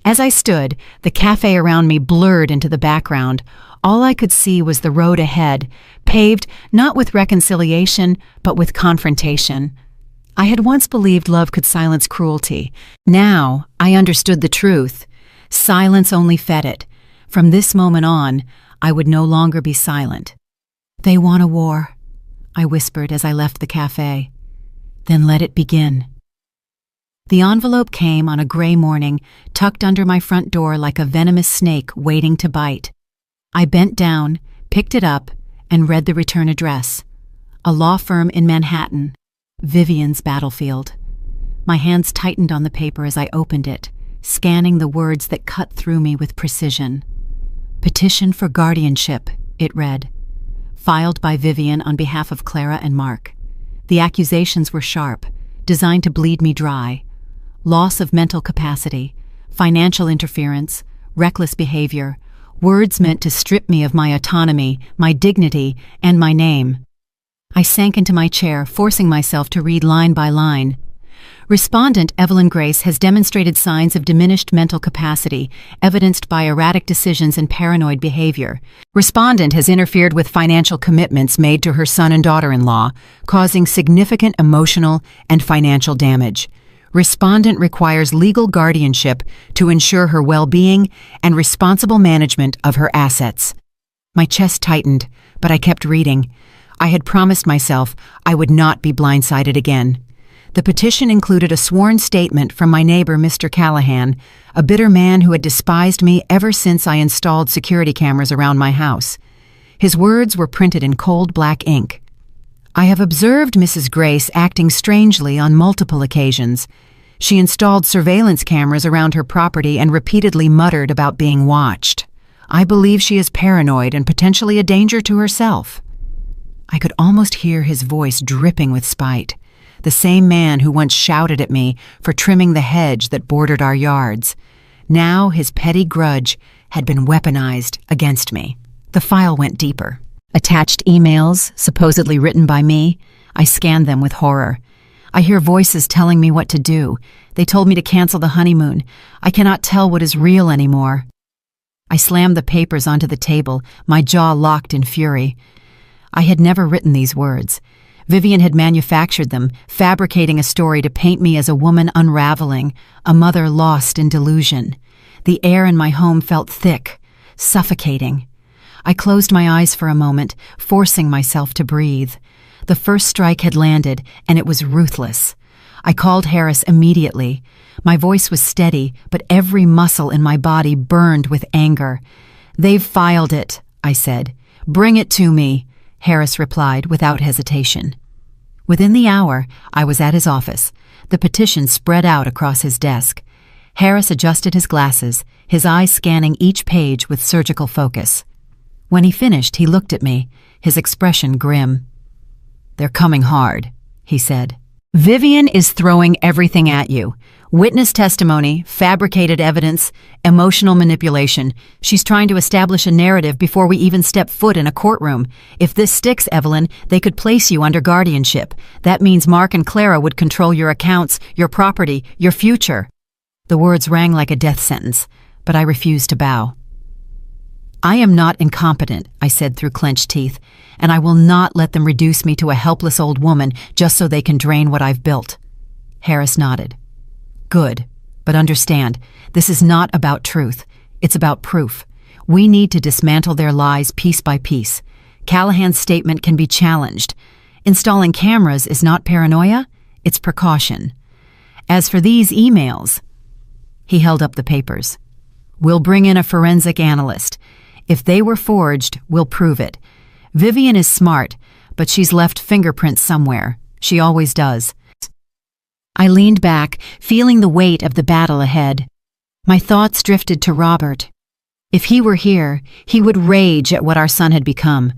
As I stood, the cafe around me blurred into the background, All I could see was the road ahead, paved not with reconciliation, but with confrontation. I had once believed love could silence cruelty. Now I understood the truth. Silence only fed it. From this moment on, I would no longer be silent. "They want a war," I whispered as I left the cafe. "Then let it begin." The envelope came on a gray morning, tucked under my front door like a venomous snake waiting to bite. I bent down, picked it up, and read the return address. A law firm in Manhattan, Vivian's battlefield. My hands tightened on the paper as I opened it, scanning the words that cut through me with precision. "Petition for guardianship," it read. Filed by Vivian on behalf of Clara and Mark. The accusations were sharp, designed to bleed me dry. Loss of mental capacity, financial interference, reckless behavior, words meant to strip me of my autonomy, my dignity, and my name. I sank into my chair, forcing myself to read line by line. Respondent Evelyn Grace has demonstrated signs of diminished mental capacity, evidenced by erratic decisions and paranoid behavior. Respondent has interfered with financial commitments made to her son and daughter-in-law, causing significant emotional and financial damage. Respondent requires legal guardianship to ensure her well-being and responsible management of her assets. My chest tightened, but I kept reading. I had promised myself I would not be blindsided again. The petition included a sworn statement from my neighbor, Mr. Callahan, a bitter man who had despised me ever since I installed security cameras around my house. His words were printed in cold black ink. "I have observed Mrs. Grace acting strangely on multiple occasions. She installed surveillance cameras around her property and repeatedly muttered about being watched. I believe she is paranoid and potentially a danger to herself." I could almost hear his voice dripping with spite. The same man who once shouted at me for trimming the hedge that bordered our yards. Now his petty grudge had been weaponized against me. The file went deeper. Attached emails, supposedly written by me. I scanned them with horror. I hear voices telling me what to do. They told me to cancel the honeymoon. I cannot tell what is real anymore. I slammed the papers onto the table, my jaw locked in fury. I had never written these words. Vivian had manufactured them, fabricating a story to paint me as a woman unraveling, a mother lost in delusion. The air in my home felt thick, suffocating. I closed my eyes for a moment, forcing myself to breathe. The first strike had landed, and it was ruthless. I called Harris immediately. My voice was steady, but every muscle in my body burned with anger. "They've filed it," I said. "Bring it to me," Harris replied without hesitation. Within the hour, I was at his office, the petition spread out across his desk. Harris adjusted his glasses, his eyes scanning each page with surgical focus. When he finished, he looked at me, his expression grim. "They're coming hard," he said. "Vivian is throwing everything at you. Witness testimony, fabricated evidence, emotional manipulation. She's trying to establish a narrative before we even step foot in a courtroom. If this sticks, Evelyn, they could place you under guardianship. That means Mark and Clara would control your accounts, your property, your future." The words rang like a death sentence, but I refused to bow. "I am not incompetent," I said through clenched teeth, "and I will not let them reduce me to a helpless old woman just so they can drain what I've built." Harris nodded. "Good, but understand, this is not about truth. It's about proof. We need to dismantle their lies piece by piece. Callahan's statement can be challenged. Installing cameras is not paranoia, it's precaution. As for these emails," he held up the papers, "we'll bring in a forensic analyst. If they were forged, we'll prove it. Vivian is smart, but she's left fingerprints somewhere. She always does." I leaned back, feeling the weight of the battle ahead. My thoughts drifted to Robert. If he were here, he would rage at what our son had become.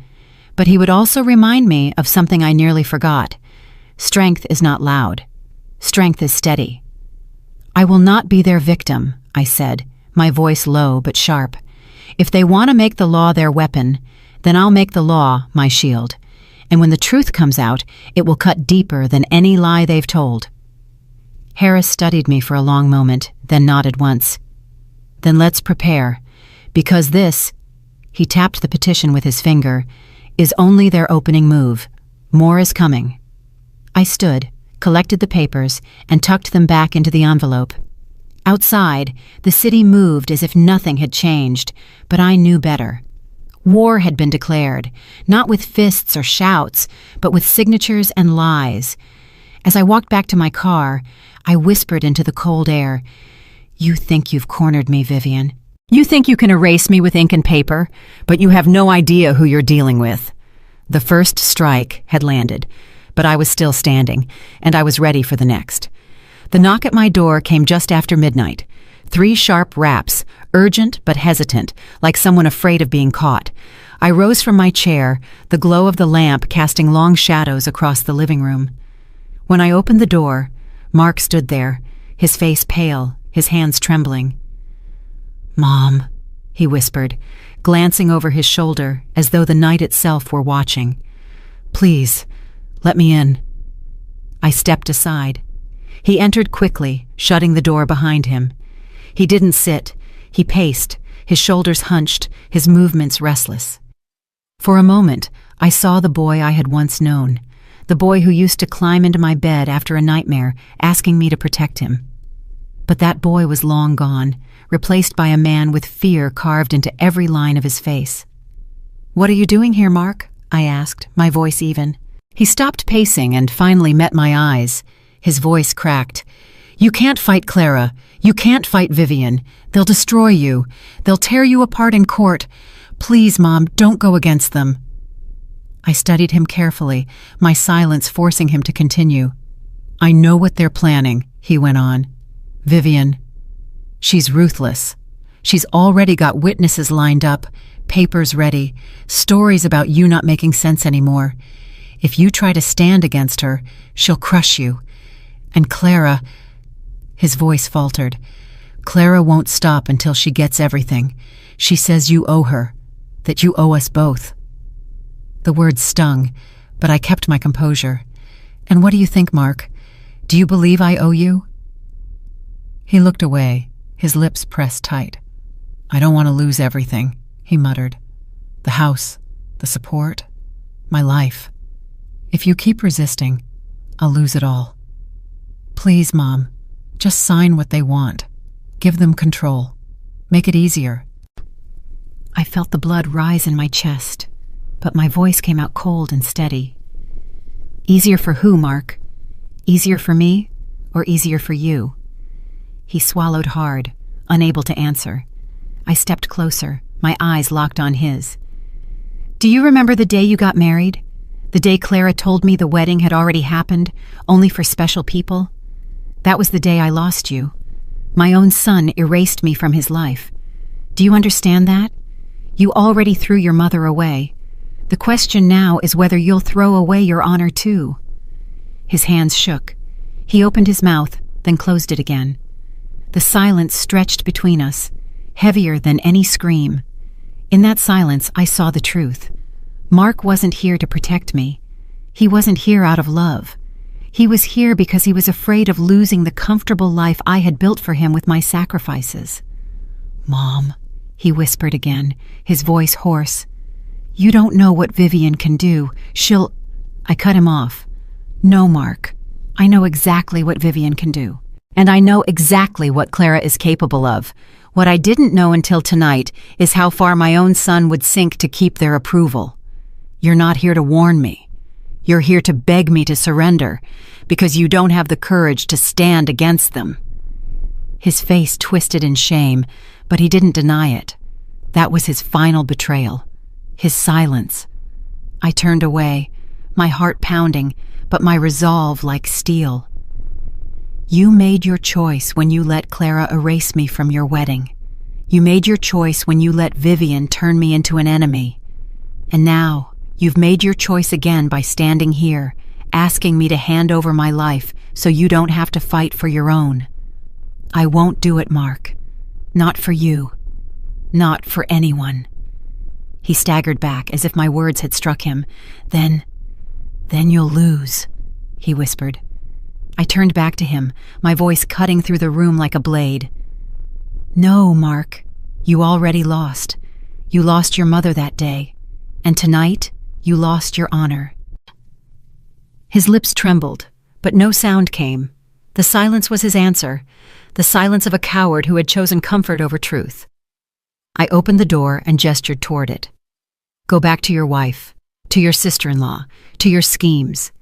But he would also remind me of something I nearly forgot. Strength is not loud. Strength is steady. "I will not be their victim," I said, my voice low but sharp. "If they want to make the law their weapon, then I'll make the law my shield. And when the truth comes out, it will cut deeper than any lie they've told." Harris studied me for a long moment, then nodded once. "Then let's prepare, because this," He tapped the petition with his finger. Is only their opening move. More is coming. I stood, collected the papers, and tucked them back into the envelope. Outside, the city moved as if nothing had changed, but I knew better. War had been declared, not with fists or shouts, but with signatures and lies. As I walked back to my car, I whispered into the cold air, "You think you've cornered me, Vivian. You think you can erase me with ink and paper, but you have no idea who you're dealing with." The first strike had landed, but I was still standing, and I was ready for the next. The knock at my door came just after midnight. 3 sharp raps, urgent but hesitant, like someone afraid of being caught. I rose from my chair, the glow of the lamp casting long shadows across the living room. When I opened the door, Mark stood there, his face pale, his hands trembling. "Mom," he whispered, glancing over his shoulder as though the night itself were watching. "Please, let me in." I stepped aside. He entered quickly, shutting the door behind him. He didn't sit. He paced, his shoulders hunched, his movements restless. For a moment, I saw the boy I had once known, the boy who used to climb into my bed after a nightmare, asking me to protect him. But that boy was long gone, replaced by a man with fear carved into every line of his face. "What are you doing here, Mark?" I asked, my voice even. He stopped pacing and finally met my eyes. His voice cracked. "You can't fight Clara. You can't fight Vivian. They'll destroy you. They'll tear you apart in court. Please, Mom, don't go against them." I studied him carefully, my silence forcing him to continue. "I know what they're planning," he went on. "Vivian, she's ruthless. She's already got witnesses lined up, papers ready, stories about you not making sense anymore. If you try to stand against her, she'll crush you. And Clara," his voice faltered, "Clara won't stop until she gets everything. She says you owe her, that you owe us both." The words stung, but I kept my composure. "And what do you think, Mark? Do you believe I owe you?" He looked away, his lips pressed tight. "I don't want to lose everything," he muttered. "The house, the support, my life. If you keep resisting, I'll lose it all. Please, Mom, just sign what they want. Give them control. Make it easier." I felt the blood rise in my chest, but my voice came out cold and steady. "Easier for who, Mark? Easier for me, or easier for you?" He swallowed hard, unable to answer. I stepped closer, my eyes locked on his. "Do you remember the day you got married? The day Clara told me the wedding had already happened, only for special people? That was the day I lost you. My own son erased me from his life. Do you understand that? You already threw your mother away. The question now is whether you'll throw away your honor too." His hands shook. He opened his mouth, then closed it again. The silence stretched between us, heavier than any scream. In that silence, I saw the truth. Mark wasn't here to protect me. He wasn't here out of love. He was here because he was afraid of losing the comfortable life I had built for him with my sacrifices. "Mom," he whispered again, his voice hoarse. "You don't know what Vivian can do. She'll—" I cut him off. "No, Mark. I know exactly what Vivian can do. And I know exactly what Clara is capable of. What I didn't know until tonight is how far my own son would sink to keep their approval. You're not here to warn me. You're here to beg me to surrender, because you don't have the courage to stand against them." His face twisted in shame, but he didn't deny it. That was his final betrayal. His silence. I turned away, my heart pounding, but my resolve like steel. "You made your choice when you let Clara erase me from your wedding. You made your choice when you let Vivian turn me into an enemy. And now, you've made your choice again by standing here, asking me to hand over my life so you don't have to fight for your own. I won't do it, Mark. Not for you. Not for anyone." He staggered back as if my words had struck him. Then you'll lose," he whispered. I turned back to him, my voice cutting through the room like a blade. "No, Mark. You already lost. You lost your mother that day, and tonight you lost your honor." His lips trembled, but no sound came. The silence was his answer, the silence of a coward who had chosen comfort over truth. I opened the door and gestured toward it. "Go back to your wife, to your sister-in-law, to your schemes.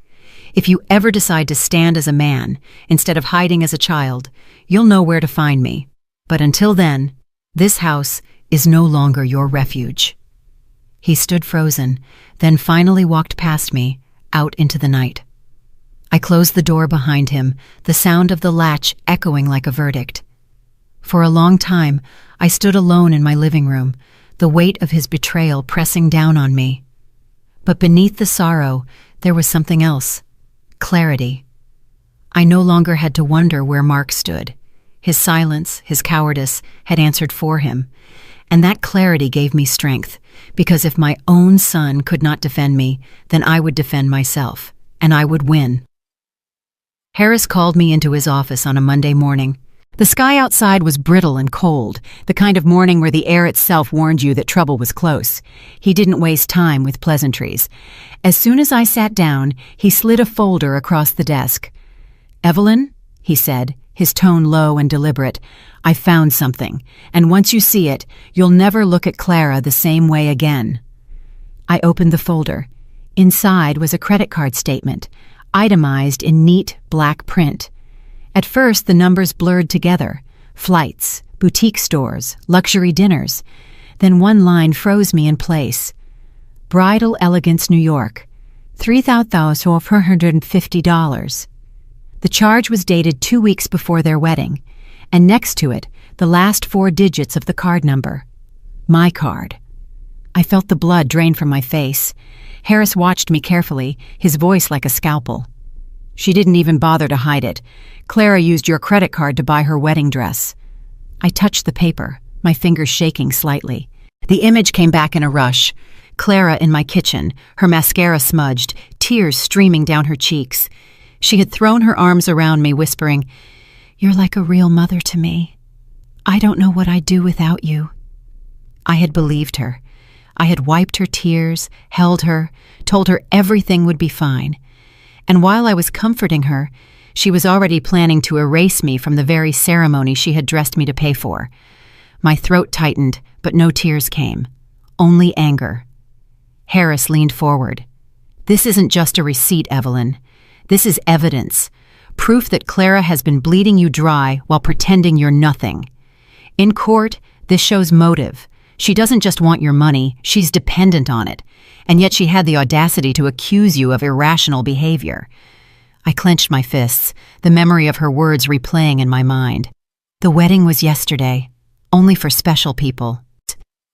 If you ever decide to stand as a man instead of hiding as a child, you'll know where to find me. But until then, this house is no longer your refuge." He stood frozen, then finally walked past me, out into the night. I closed the door behind him, the sound of the latch echoing like a verdict. For a long time, I stood alone in my living room, the weight of his betrayal pressing down on me. But beneath the sorrow, there was something else: clarity. I no longer had to wonder where Mark stood. His silence, his cowardice, had answered for him. And that clarity gave me strength, because if my own son could not defend me, then I would defend myself, and I would win. Harris called me into his office on a Monday morning. The sky outside was brittle and cold, the kind of morning where the air itself warned you that trouble was close. He didn't waste time with pleasantries. As soon as I sat down, he slid a folder across the desk. "Evelyn," he said, his tone low and deliberate, "I found something, and once you see it, you'll never look at Clara the same way again." I opened the folder. Inside was a credit card statement, itemized in neat black print. At first, the numbers blurred together: flights, boutique stores, luxury dinners. Then one line froze me in place. Bridal Elegance, New York, $3,450. The charge was dated 2 weeks before their wedding, and next to it, the last 4 digits of the card number. My card. I felt the blood drain from my face. Harris watched me carefully, his voice like a scalpel. "She didn't even bother to hide it. Clara used your credit card to buy her wedding dress." I touched the paper, my fingers shaking slightly. The image came back in a rush. Clara in my kitchen, her mascara smudged, tears streaming down her cheeks. She had thrown her arms around me, whispering, "You're like a real mother to me. I don't know what I'd do without you." I had believed her. I had wiped her tears, held her, told her everything would be fine. And while I was comforting her, she was already planning to erase me from the very ceremony she had dressed me to pay for. My throat tightened, but no tears came. Only anger. Harris leaned forward. "This isn't just a receipt, Evelyn. This is evidence. Proof that Clara has been bleeding you dry while pretending you're nothing. In court, this shows motive. She doesn't just want your money, she's dependent on it. And yet she had the audacity to accuse you of irrational behavior." I clenched my fists, the memory of her words replaying in my mind. The wedding was yesterday, only for special people.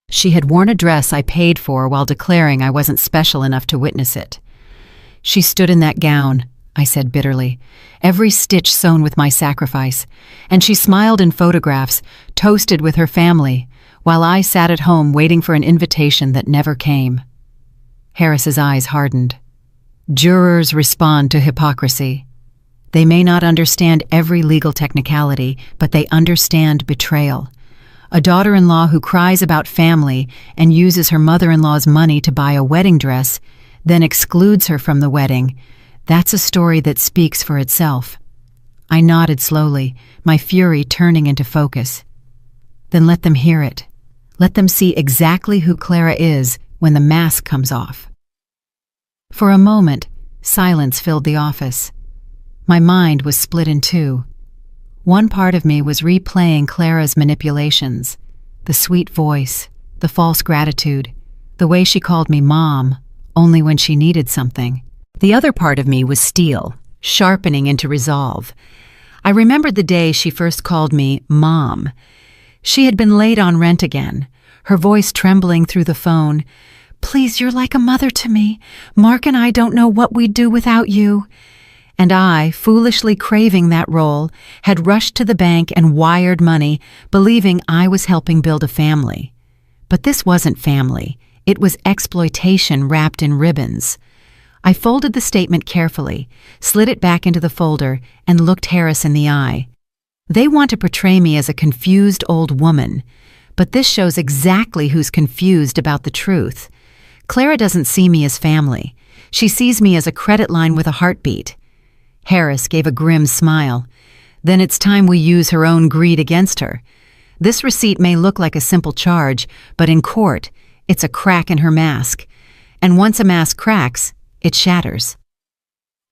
She had worn a dress I paid for while declaring I wasn't special enough to witness it. "She stood in that gown," I said bitterly, "every stitch sewn with my sacrifice, and she smiled in photographs, toasted with her family, while I sat at home waiting for an invitation that never came." Harris's eyes hardened. "Jurors respond to hypocrisy. They may not understand every legal technicality, but they understand betrayal. A daughter-in-law who cries about family and uses her mother-in-law's money to buy a wedding dress, then excludes her from the wedding, that's a story that speaks for itself." I nodded slowly, my fury turning into focus. "Then let them hear it. Let them see exactly who Clara is when the mask comes off." For a moment, silence filled the office. My mind was split in two. One part of me was replaying Clara's manipulations, the sweet voice, the false gratitude, the way she called me Mom, only when she needed something. The other part of me was steel, sharpening into resolve. I remembered the day she first called me Mom. She had been late on rent again, her voice trembling through the phone. "Please, you're like a mother to me. Mark and I don't know what we'd do without you." And I, foolishly craving that role, had rushed to the bank and wired money, believing I was helping build a family. But this wasn't family. It was exploitation wrapped in ribbons. I folded the statement carefully, slid it back into the folder, and looked Harris in the eye. They want to portray me as a confused old woman, But this shows exactly who's confused about the truth. Clara doesn't see me as family. She sees me as a credit line with a heartbeat. Harris gave a grim smile. Then it's time we use her own greed against her. This receipt may look like a simple charge, but in court, it's a crack in her mask. And once a mask cracks, it shatters.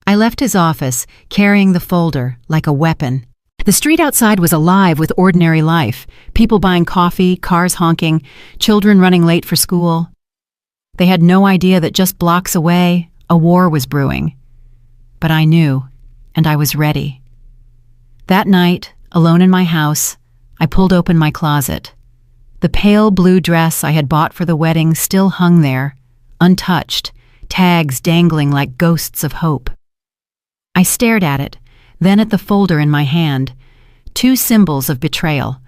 I left his office, carrying the folder like a weapon. The street outside was alive with ordinary life. People buying coffee, cars honking, children running late for school. They had no idea that just blocks away, a war was brewing. But I knew, and I was ready. That night, alone in my house, I pulled open my closet. The pale blue dress I had bought for the wedding still hung there, untouched, tags dangling like ghosts of hope. I stared at it, then at the folder in my hand, 2 symbols of betrayal,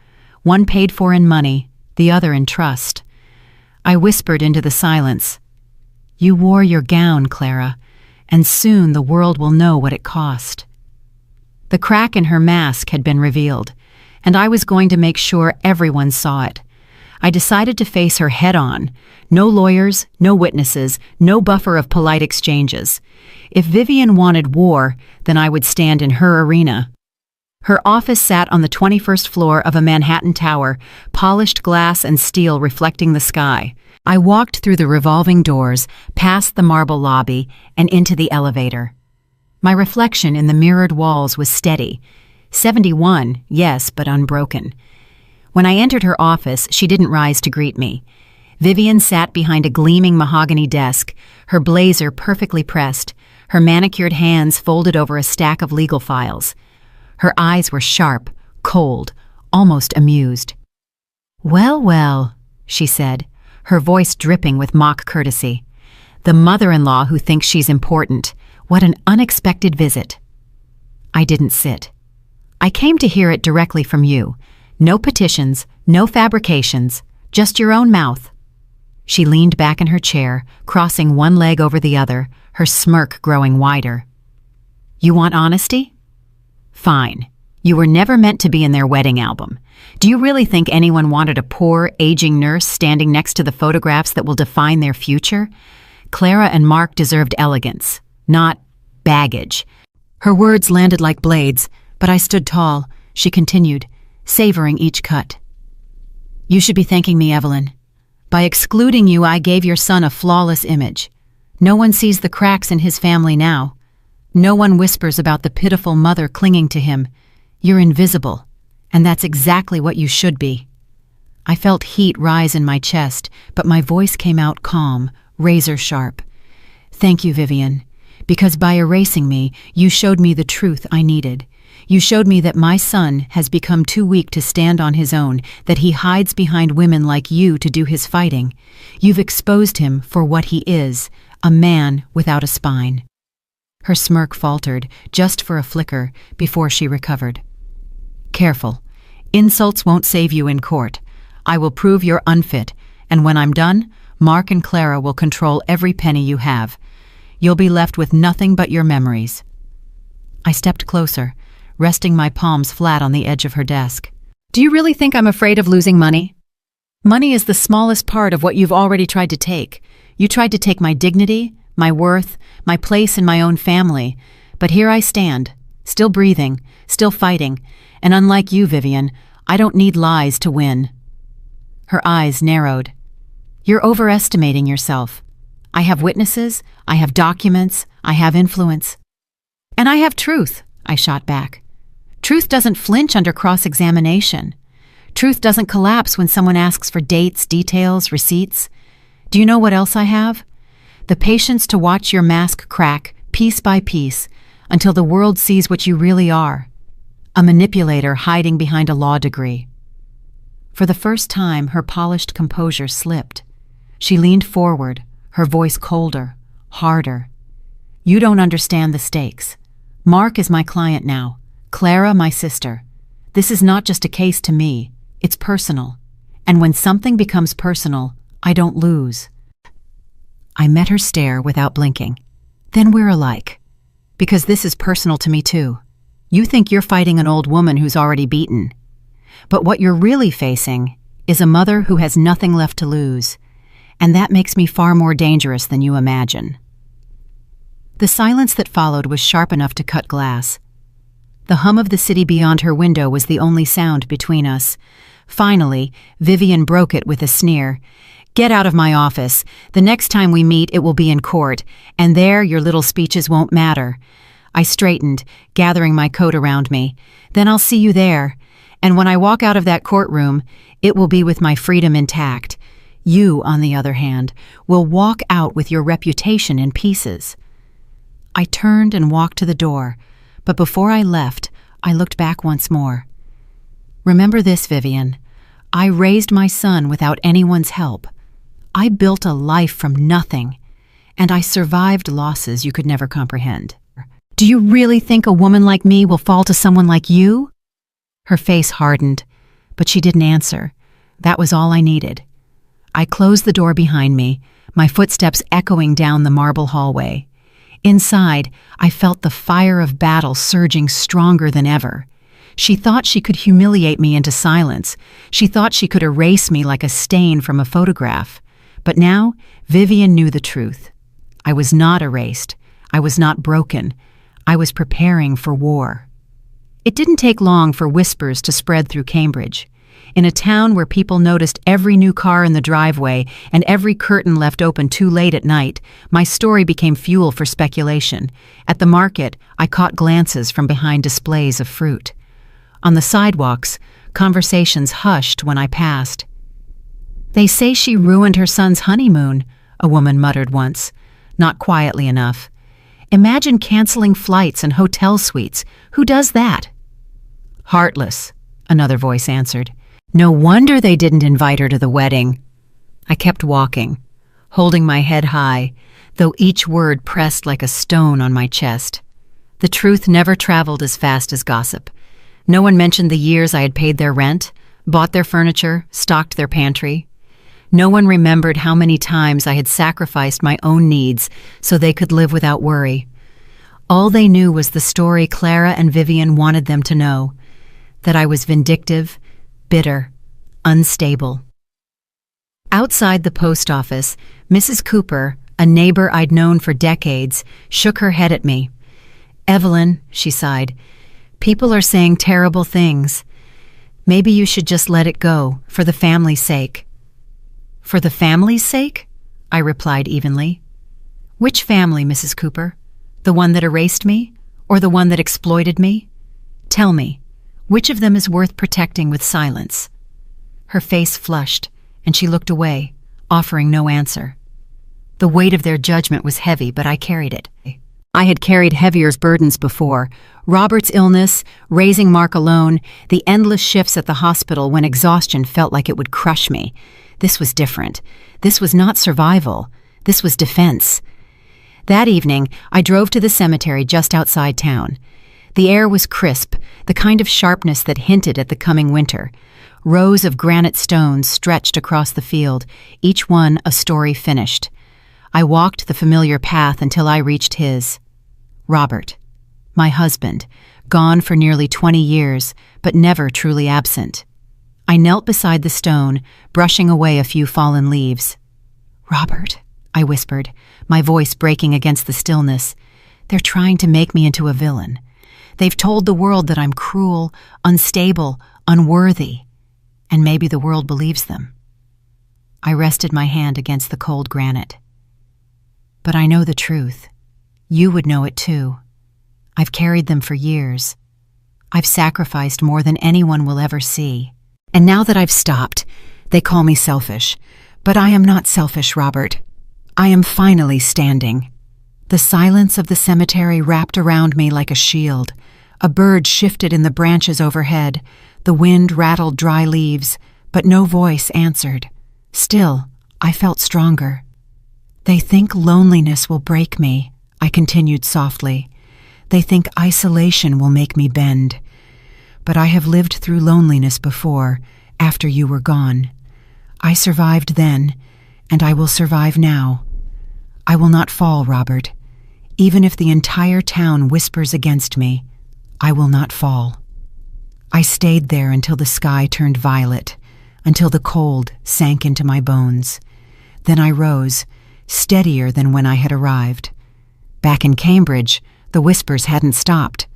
one paid for in money, the other in trust. I whispered into the silence, "You wore your gown, Clara, and soon the world will know what it cost." The crack in her mask had been revealed, and I was going to make sure everyone saw it. I decided to face her head-on. No lawyers, no witnesses, no buffer of polite exchanges. If Vivian wanted war, then I would stand in her arena. Her office sat on the 21st floor of a Manhattan tower, polished glass and steel reflecting the sky. I walked through the revolving doors, past the marble lobby, and into the elevator. My reflection in the mirrored walls was steady. 71, yes, but unbroken. When I entered her office, she didn't rise to greet me. Vivian sat behind a gleaming mahogany desk, her blazer perfectly pressed, her manicured hands folded over a stack of legal files. Her eyes were sharp, cold, almost amused. "Well, well," she said, her voice dripping with mock courtesy. "The mother-in-law who thinks she's important. What an unexpected visit." I didn't sit. "I came to hear it directly from you. No petitions, no fabrications, just your own mouth." She leaned back in her chair, crossing one leg over the other, her smirk growing wider. "You want honesty? Fine. You were never meant to be in their wedding album. Do you really think anyone wanted a poor, aging nurse standing next to the photographs that will define their future? Clara and Mark deserved elegance, not baggage." Her words landed like blades, but I stood tall. She continued, savoring each cut. "You should be thanking me, Evelyn. By excluding you, I gave your son a flawless image. No one sees the cracks in his family now. No one whispers about the pitiful mother clinging to him. You're invisible, and that's exactly what you should be." I felt heat rise in my chest, but my voice came out calm, razor sharp. "Thank you, Vivian, because by erasing me, you showed me the truth I needed. You showed me that my son has become too weak to stand on his own, that he hides behind women like you to do his fighting. You've exposed him for what he is, a man without a spine." Her smirk faltered, just for a flicker, before she recovered. "Careful. Insults won't save you in court. I will prove you're unfit, and when I'm done, Mark and Clara will control every penny you have. You'll be left with nothing but your memories." I stepped closer, resting my palms flat on the edge of her desk. "Do you really think I'm afraid of losing money? Money is the smallest part of what you've already tried to take. You tried to take my dignity, my worth, my place in my own family. But here I stand, still breathing, still fighting, and unlike you, Vivian, I don't need lies to win." Her eyes narrowed. "You're overestimating yourself. I have witnesses, I have documents, I have influence." "And I have truth," I shot back. "Truth doesn't flinch under cross-examination. Truth doesn't collapse when someone asks for dates, details, receipts. Do you know what else I have? The patience to watch your mask crack, piece by piece, until the world sees what you really are. A manipulator hiding behind a law degree." For the first time, her polished composure slipped. She leaned forward, her voice colder, harder. "You don't understand the stakes. Mark is my client now. Clara, my sister. This is not just a case to me. It's personal. And when something becomes personal, I don't lose." I met her stare without blinking. "Then we're alike. Because this is personal to me too. You think you're fighting an old woman who's already beaten. But what you're really facing is a mother who has nothing left to lose, and that makes me far more dangerous than you imagine." The silence that followed was sharp enough to cut glass. The hum of the city beyond her window was the only sound between us. Finally, Vivian broke it with a sneer. "Get out of my office. The next time we meet, it will be in court, and there your little speeches won't matter." I straightened, gathering my coat around me. "Then I'll see you there. And when I walk out of that courtroom, it will be with my freedom intact. You, on the other hand, will walk out with your reputation in pieces." I turned and walked to the door, but before I left, I looked back once more. "Remember this, Vivian. I raised my son without anyone's help. I built a life from nothing, and I survived losses you could never comprehend. Do you really think a woman like me will fall to someone like you?" Her face hardened, but she didn't answer. That was all I needed. I closed the door behind me, my footsteps echoing down the marble hallway. Inside, I felt the fire of battle surging stronger than ever. She thought she could humiliate me into silence. She thought she could erase me like a stain from a photograph. But now, Vivian knew the truth. I was not erased. I was not broken. I was preparing for war. It didn't take long for whispers to spread through Cambridge. In a town where people noticed every new car in the driveway and every curtain left open too late at night, my story became fuel for speculation. At the market, I caught glances from behind displays of fruit. On the sidewalks, conversations hushed when I passed. "They say she ruined her son's honeymoon," a woman muttered once, not quietly enough. "Imagine canceling flights and hotel suites. Who does that?" "Heartless," another voice answered. "No wonder they didn't invite her to the wedding." I kept walking, holding my head high, though each word pressed like a stone on my chest. The truth never traveled as fast as gossip. No one mentioned the years I had paid their rent, bought their furniture, stocked their pantry. No one remembered how many times I had sacrificed my own needs so they could live without worry. All they knew was the story Clara and Vivian wanted them to know, that I was vindictive, bitter, unstable. Outside the post office, Mrs. Cooper, a neighbor I'd known for decades, shook her head at me. "Evelyn," she sighed, "people are saying terrible things. Maybe you should just let it go, for the family's sake." "For the family's sake?" I replied evenly. "Which family, Mrs. Cooper? The one that erased me, or the one that exploited me? Tell me, which of them is worth protecting with silence?" Her face flushed, and she looked away, offering no answer. The weight of their judgment was heavy, but I carried it. I had carried heavier burdens before. Robert's illness, raising Mark alone, the endless shifts at the hospital when exhaustion felt like it would crush me. This was different. This was not survival. This was defense. That evening, I drove to the cemetery just outside town. The air was crisp, the kind of sharpness that hinted at the coming winter. Rows of granite stones stretched across the field, each one a story finished. I walked the familiar path until I reached his. Robert, my husband, gone for nearly 20 years, but never truly absent. I knelt beside the stone, brushing away a few fallen leaves. "Robert," I whispered, my voice breaking against the stillness, "they're trying to make me into a villain. They've told the world that I'm cruel, unstable, unworthy, and maybe the world believes them." I rested my hand against the cold granite. "But I know the truth. You would know it too. I've carried them for years. I've sacrificed more than anyone will ever see. And now that I've stopped, they call me selfish. But I am not selfish, Robert. I am finally standing." The silence of the cemetery wrapped around me like a shield. A bird shifted in the branches overhead. The wind rattled dry leaves, but no voice answered. Still, I felt stronger. "They think loneliness will break me," I continued softly. "They think isolation will make me bend. But I have lived through loneliness before, after you were gone. I survived then, and I will survive now. I will not fall, Robert. Even if the entire town whispers against me, I will not fall." I stayed there until the sky turned violet. until the cold sank into my bones. Then I rose, steadier than when I had arrived. Back in Cambridge, the whispers hadn't stopped.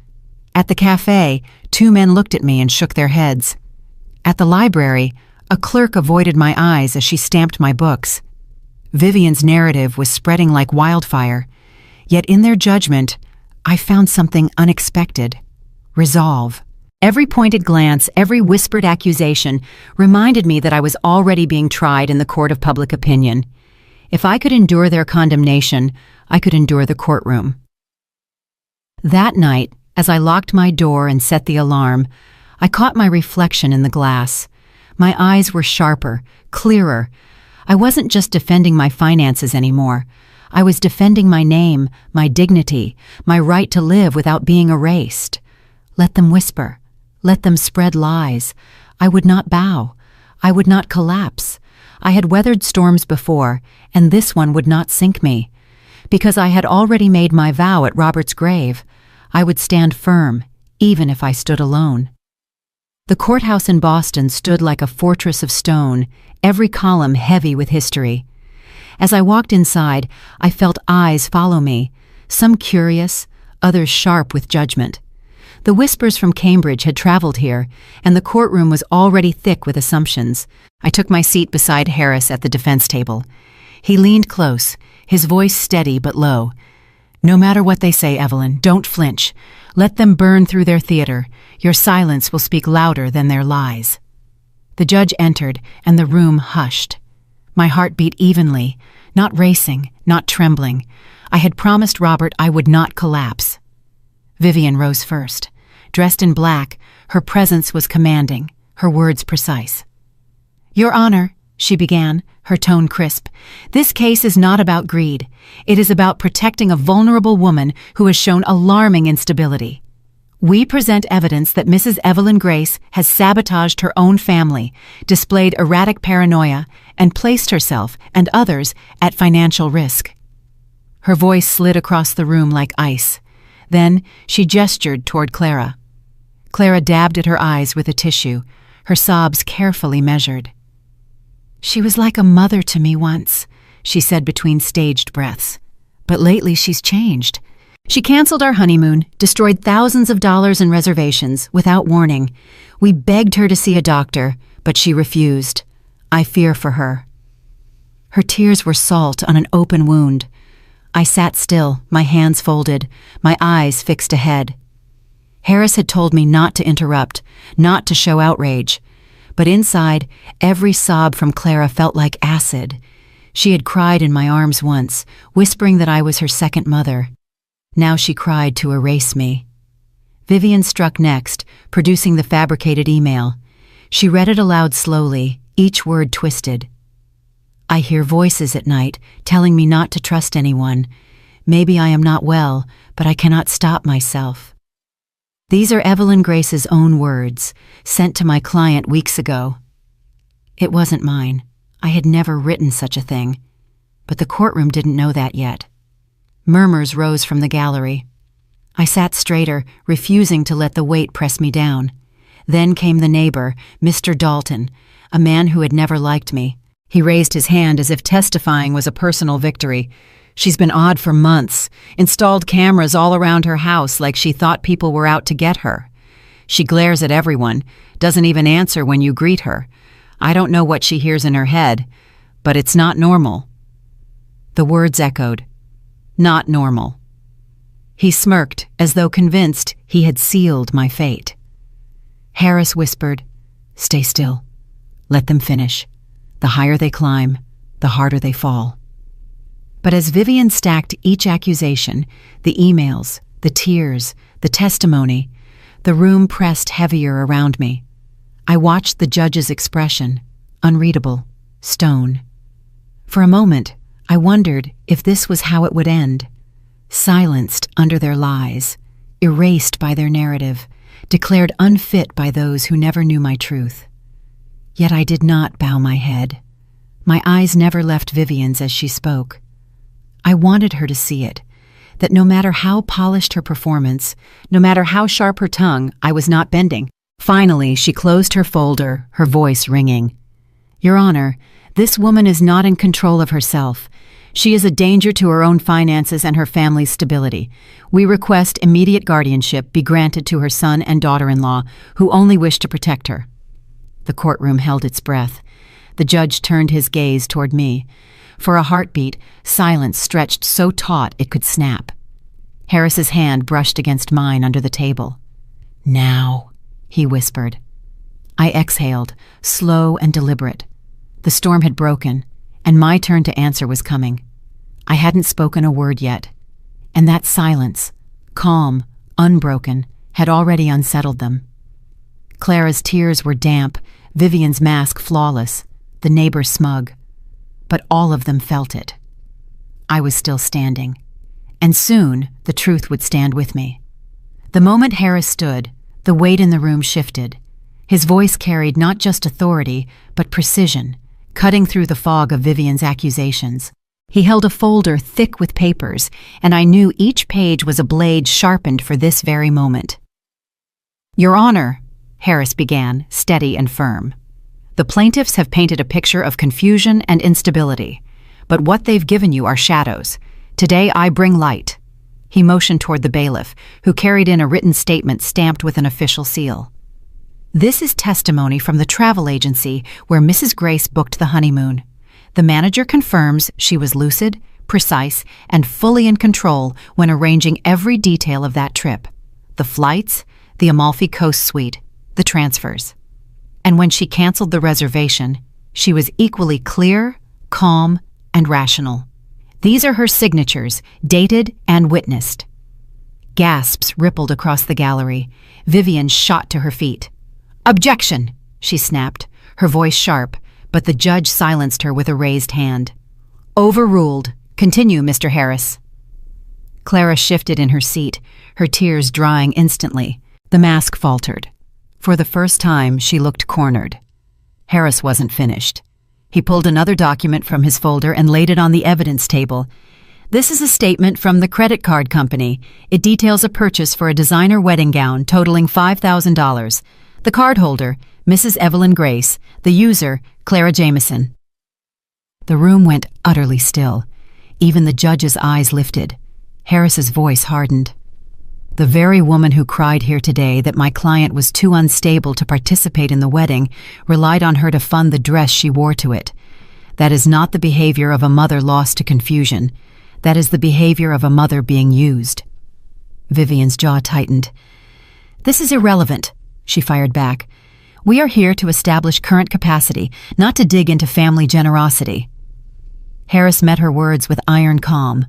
At the cafe, 2 men looked at me and shook their heads. At the library, a clerk avoided my eyes as she stamped my books. Vivian's narrative was spreading like wildfire, yet in their judgment, I found something unexpected: resolve. Every pointed glance, every whispered accusation reminded me that I was already being tried in the court of public opinion. If I could endure their condemnation, I could endure the courtroom. That night, as I locked my door and set the alarm, I caught my reflection in the glass. My eyes were sharper, clearer. I wasn't just defending my finances anymore. I was defending my name, my dignity, my right to live without being erased. Let them whisper. Let them spread lies. I would not bow. I would not collapse. I had weathered storms before, and this one would not sink me. Because I had already made my vow at Robert's grave, I would stand firm, even if I stood alone. The courthouse in Boston stood like a fortress of stone, every column heavy with history. As I walked inside, I felt eyes follow me, some curious, others sharp with judgment. The whispers from Cambridge had traveled here, and the courtroom was already thick with assumptions. I took my seat beside Harris at the defense table. He leaned close, his voice steady but low. "No matter what they say, Evelyn, don't flinch. Let them burn through their theater. Your silence will speak louder than their lies." The judge entered, and the room hushed. My heart beat evenly, not racing, not trembling. I had promised Robert I would not collapse. Vivian rose first. Dressed in black, her presence was commanding, her words precise. "Your Honor," she began, her tone crisp, "this case is not about greed. It is about protecting a vulnerable woman who has shown alarming instability. We present evidence that Mrs. Evelyn Grace has sabotaged her own family, displayed erratic paranoia, and placed herself and others at financial risk." Her voice slid across the room like ice. Then she gestured toward Clara. Clara dabbed at her eyes with a tissue, her sobs carefully measured. "She was like a mother to me once," she said between staged breaths. "But lately she's changed. She canceled our honeymoon, destroyed thousands of dollars in reservations without warning. We begged her to see a doctor, but she refused. I fear for her." Her tears were salt on an open wound. I sat still, my hands folded, my eyes fixed ahead. Harris had told me not to interrupt, not to show outrage. But inside, every sob from Clara felt like acid. She had cried in my arms once, whispering that I was her second mother. Now she cried to erase me. Vivian struck next, producing the fabricated email. She read it aloud slowly, each word twisted. "I hear voices at night telling me not to trust anyone. Maybe I am not well, but I cannot stop myself." These are Evelyn Grace's own words, sent to my client weeks ago. It wasn't mine. I had never written such a thing. But the courtroom didn't know that yet. Murmurs rose from the gallery. I sat straighter, refusing to let the weight press me down. Then came the neighbor, Mr. Dalton, a man who had never liked me. He raised his hand as if testifying was a personal victory. "She's been odd for months, installed cameras all around her house like she thought people were out to get her. She glares at everyone, doesn't even answer when you greet her. I don't know what she hears in her head, but it's not normal." The words echoed. Not normal. He smirked, as though convinced he had sealed my fate. Harris whispered, "Stay still. Let them finish. The higher they climb, the harder they fall." But as Vivian stacked each accusation, the emails, the tears, the testimony, the room pressed heavier around me. I watched the judge's expression, unreadable, stone. For a moment, I wondered if this was how it would end. Silenced under their lies, erased by their narrative, declared unfit by those who never knew my truth. Yet I did not bow my head. My eyes never left Vivian's as she spoke. I wanted her to see it, that no matter how polished her performance, no matter how sharp her tongue, I was not bending. Finally, she closed her folder, her voice ringing. Your Honor, this woman is not in control of herself. She is a danger to her own finances and her family's stability. We request immediate guardianship be granted to her son and daughter-in-law, who only wish to protect her." The courtroom held its breath. The judge turned his gaze toward me. For a heartbeat, silence stretched so taut it could snap. Harris's hand brushed against mine under the table. "Now," he whispered. I exhaled, slow and deliberate. The storm had broken, and my turn to answer was coming. I hadn't spoken a word yet, and that silence, calm, unbroken, had already unsettled them. Clara's tears were damp, Vivian's mask flawless, the neighbor smug. But all of them felt it. I was still standing, and soon the truth would stand with me. The moment Harris stood, the weight in the room shifted. His voice carried not just authority, but precision, cutting through the fog of Vivian's accusations. He held a folder thick with papers, and I knew each page was a blade sharpened for this very moment. "Your Honor," Harris began, steady and firm, "the plaintiffs have painted a picture of confusion and instability, but what they've given you are shadows. Today I bring light." He motioned toward the bailiff, who carried in a written statement stamped with an official seal. "This is testimony from the travel agency where Mrs. Grace booked the honeymoon. The manager confirms she was lucid, precise, and fully in control when arranging every detail of that trip. The flights, the Amalfi Coast suite, the transfers. And when she canceled the reservation, she was equally clear, calm, and rational. These are her signatures, dated and witnessed." Gasps rippled across the gallery. Vivian shot to her feet. "Objection!" she snapped, her voice sharp, but the judge silenced her with a raised hand. "Overruled. Continue, Mr. Harris." Clara shifted in her seat, her tears drying instantly. The mask faltered. For the first time, she looked cornered. Harris wasn't finished. He pulled another document from his folder and laid it on the evidence table. "This is a statement from the credit card company. It details a purchase for a designer wedding gown totaling $5,000. The cardholder, Mrs. Evelyn Grace. The user, Clara Jameson." The room went utterly still. Even the judge's eyes lifted. Harris's voice hardened. "The very woman who cried here today that my client was too unstable to participate in the wedding relied on her to fund the dress she wore to it. That is not the behavior of a mother lost to confusion. That is the behavior of a mother being used." Vivian's jaw tightened. "This is irrelevant," she fired back. "We are here to establish current capacity, not to dig into family generosity." Harris met her words with iron calm.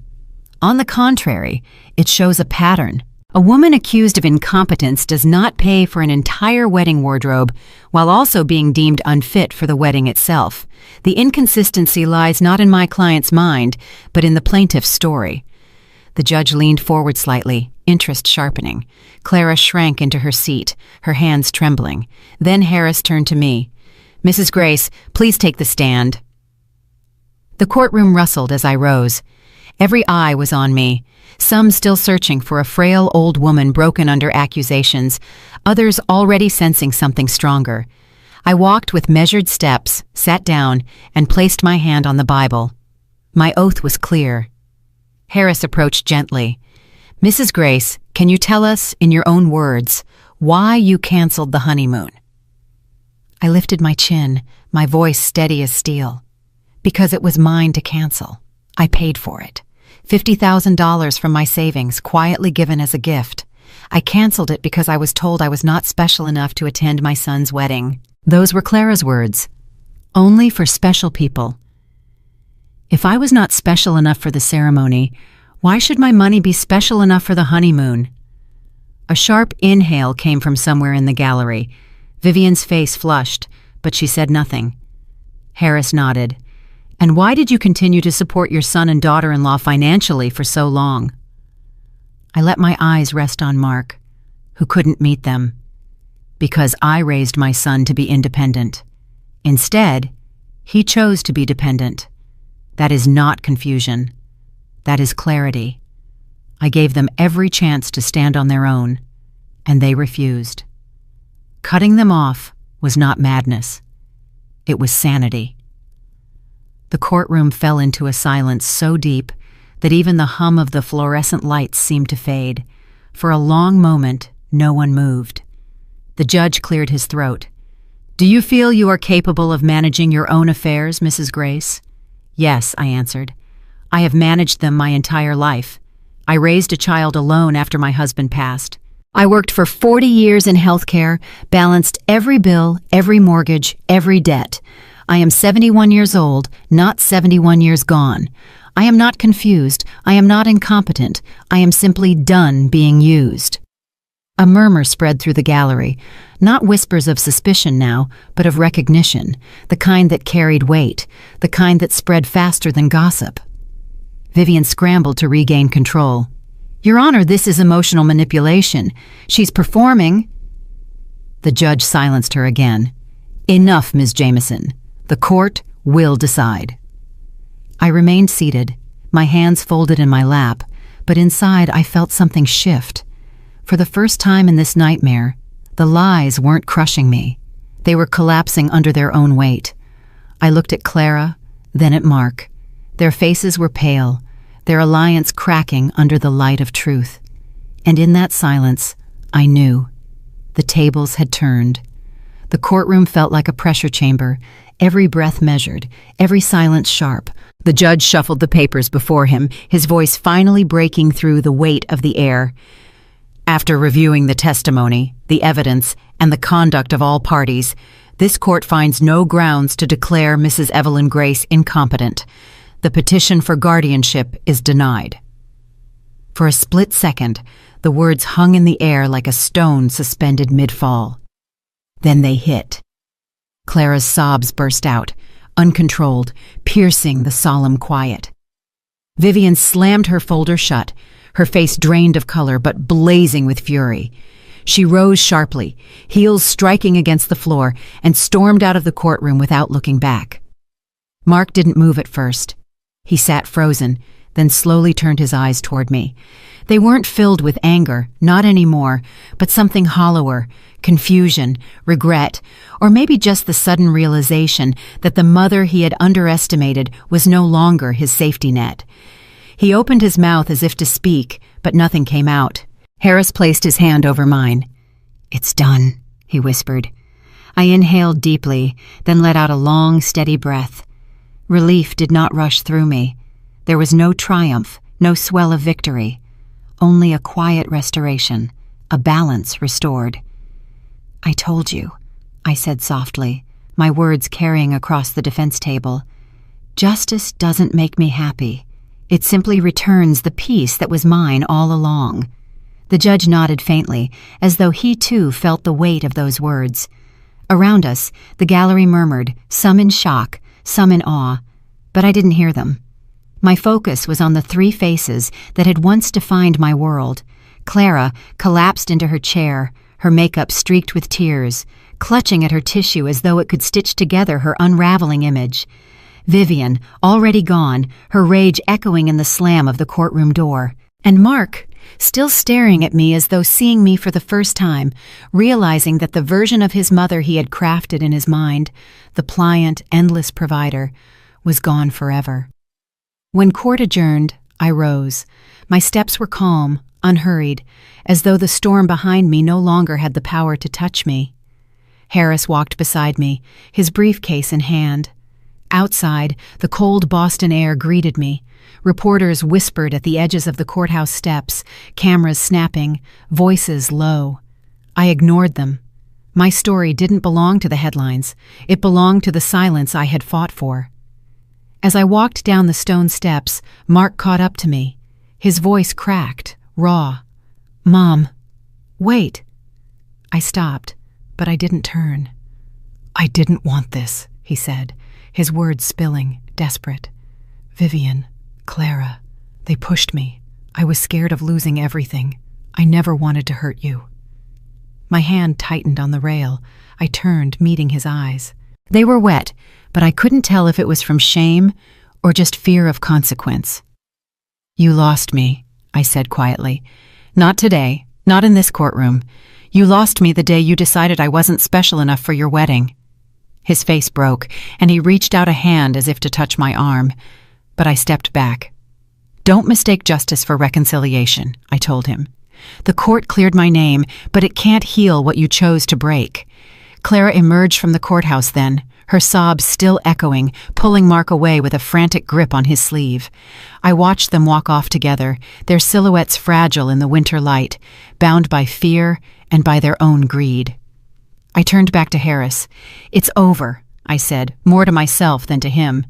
"On the contrary, it shows a pattern. A woman accused of incompetence does not pay for an entire wedding wardrobe while also being deemed unfit for the wedding itself. The inconsistency lies not in my client's mind, but in the plaintiff's story." The judge leaned forward slightly, interest sharpening. Clara shrank into her seat, her hands trembling. Then Harris turned to me. "Mrs. Grace, please take the stand." The courtroom rustled as I rose. Every eye was on me, some still searching for a frail old woman broken under accusations, others already sensing something stronger. I walked with measured steps, sat down, and placed my hand on the Bible. My oath was clear. Harris approached gently. "Mrs. Grace, can you tell us, in your own words, why you canceled the honeymoon?" I lifted my chin, my voice steady as steel. "Because it was mine to cancel. I paid for it. $50,000 from my savings, quietly given as a gift. I canceled it because I was told I was not special enough to attend my son's wedding." Those were Clara's words. "Only for special people." If I was not special enough for the ceremony, why should my money be special enough for the honeymoon? A sharp inhale came from somewhere in the gallery. Vivian's face flushed, but she said nothing. Harris nodded. "And why did you continue to support your son and daughter-in-law financially for so long?" I let my eyes rest on Mark, who couldn't meet them. "Because I raised my son to be independent. Instead, he chose to be dependent. That is not confusion. That is clarity. I gave them every chance to stand on their own, and they refused. Cutting them off was not madness. It was sanity. The courtroom fell into a silence so deep that even the hum of the fluorescent lights seemed to fade. For a long moment, no one moved. The judge cleared his throat. "Do you feel you are capable of managing your own affairs, Mrs. Grace?" "Yes," I answered. "I have managed them my entire life. I raised a child alone after my husband passed. I worked for 40 years in healthcare, balanced every bill, every mortgage, every debt. I am 71 years old, not 71 years gone. I am not confused. I am not incompetent. I am simply done being used." A murmur spread through the gallery, not whispers of suspicion now, but of recognition, the kind that carried weight, the kind that spread faster than gossip. Vivian scrambled to regain control. "Your Honor, this is emotional manipulation. She's performing." The judge silenced her again. "Enough, Ms. Jameson. The court will decide." I remained seated, my hands folded in my lap, but inside I felt something shift. For the first time in this nightmare, the lies weren't crushing me. They were collapsing under their own weight. I looked at Clara, then at Mark. Their faces were pale, their alliance cracking under the light of truth. And in that silence, I knew. The tables had turned. The courtroom felt like a pressure chamber, every breath measured, every silence sharp. The judge shuffled the papers before him, his voice finally breaking through the weight of the air. "After reviewing the testimony, the evidence, and the conduct of all parties, this court finds no grounds to declare Mrs. Evelyn Grace incompetent. The petition for guardianship is denied." For a split second, the words hung in the air like a stone suspended mid-fall. Then they hit. Clara's sobs burst out, uncontrolled, piercing the solemn quiet. Vivian slammed her folder shut, her face drained of color but blazing with fury. She rose sharply, heels striking against the floor, and stormed out of the courtroom without looking back. Mark didn't move at first. He sat frozen, then slowly turned his eyes toward me. They weren't filled with anger, not anymore, but something hollower, confusion, regret, or maybe just the sudden realization that the mother he had underestimated was no longer his safety net. He opened his mouth as if to speak, but nothing came out. Harris placed his hand over mine. "It's done," he whispered. I inhaled deeply, then let out a long, steady breath. Relief did not rush through me. There was no triumph, no swell of victory. Only a quiet restoration, a balance restored. "I told you," I said softly, my words carrying across the defense table. "Justice doesn't make me happy. It simply returns the peace that was mine all along." The judge nodded faintly, as though he too felt the weight of those words. Around us, the gallery murmured, some in shock, some in awe, but I didn't hear them. My focus was on the three faces that had once defined my world. Clara collapsed into her chair, her makeup streaked with tears, clutching at her tissue as though it could stitch together her unraveling image. Vivian, already gone, her rage echoing in the slam of the courtroom door. And Mark, still staring at me as though seeing me for the first time, realizing that the version of his mother he had crafted in his mind, the pliant, endless provider, was gone forever. When court adjourned, I rose. My steps were calm, unhurried, as though the storm behind me no longer had the power to touch me. Harris walked beside me, his briefcase in hand. Outside, the cold Boston air greeted me. Reporters whispered at the edges of the courthouse steps, cameras snapping, voices low. I ignored them. My story didn't belong to the headlines. It belonged to the silence I had fought for. As I walked down the stone steps, Mark caught up to me. His voice cracked, raw. "Mom, wait." I stopped, but I didn't turn. "I didn't want this," he said, his words spilling, desperate. "Vivian, Clara, they pushed me. I was scared of losing everything. I never wanted to hurt you." My hand tightened on the rail. I turned, meeting his eyes. They were wet, but I couldn't tell if it was from shame or just fear of consequence. "You lost me," I said quietly. "Not today, not in this courtroom. You lost me the day you decided I wasn't special enough for your wedding." His face broke, and he reached out a hand as if to touch my arm, but I stepped back. "Don't mistake justice for reconciliation," I told him. "The court cleared my name, but it can't heal what you chose to break." Clara emerged from the courthouse then, her sobs still echoing, pulling Mark away with a frantic grip on his sleeve. I watched them walk off together, their silhouettes fragile in the winter light, bound by fear and by their own greed. I turned back to Harris. "It's over," I said, more to myself than to him.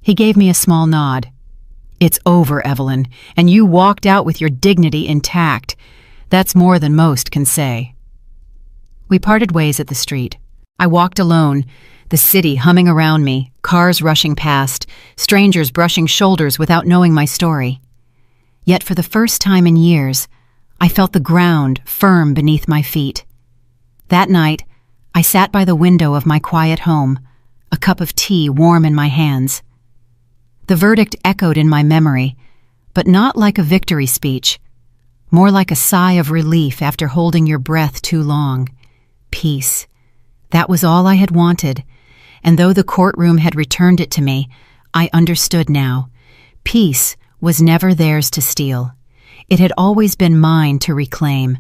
He gave me a small nod. "It's over, Evelyn, and you walked out with your dignity intact. That's more than most can say." We parted ways at the street. I walked alone, the city humming around me, cars rushing past, strangers brushing shoulders without knowing my story. Yet for the first time in years, I felt the ground firm beneath my feet. That night, I sat by the window of my quiet home, a cup of tea warm in my hands. The verdict echoed in my memory, but not like a victory speech, more like a sigh of relief after holding your breath too long. Peace. That was all I had wanted, and though the courtroom had returned it to me, I understood now. Peace was never theirs to steal. It had always been mine to reclaim.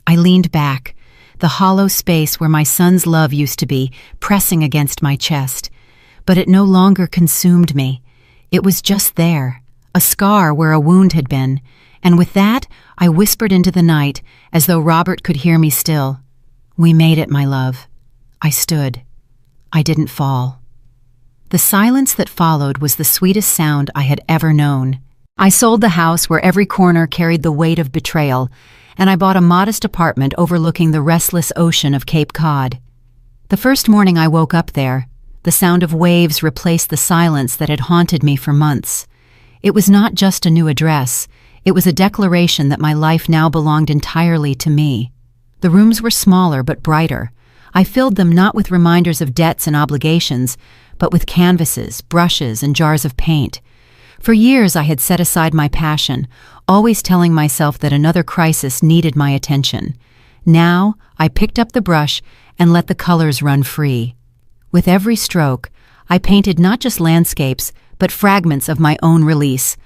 I leaned back, the hollow space where my son's love used to be, pressing against my chest. But it no longer consumed me. It was just there, a scar where a wound had been, and with that I whispered into the night, as though Robert could hear me still. "We made it, my love." I stood. I didn't fall. The silence that followed was the sweetest sound I had ever known. I sold the house where every corner carried the weight of betrayal, and I bought a modest apartment overlooking the restless ocean of Cape Cod. The first morning I woke up there, the sound of waves replaced the silence that had haunted me for months. It was not just a new address, it was a declaration that my life now belonged entirely to me. The rooms were smaller but brighter. I filled them not with reminders of debts and obligations, but with canvases, brushes, and jars of paint. For years I had set aside my passion, always telling myself that another crisis needed my attention. Now I picked up the brush and let the colors run free. With every stroke, I painted not just landscapes, but fragments of my own release.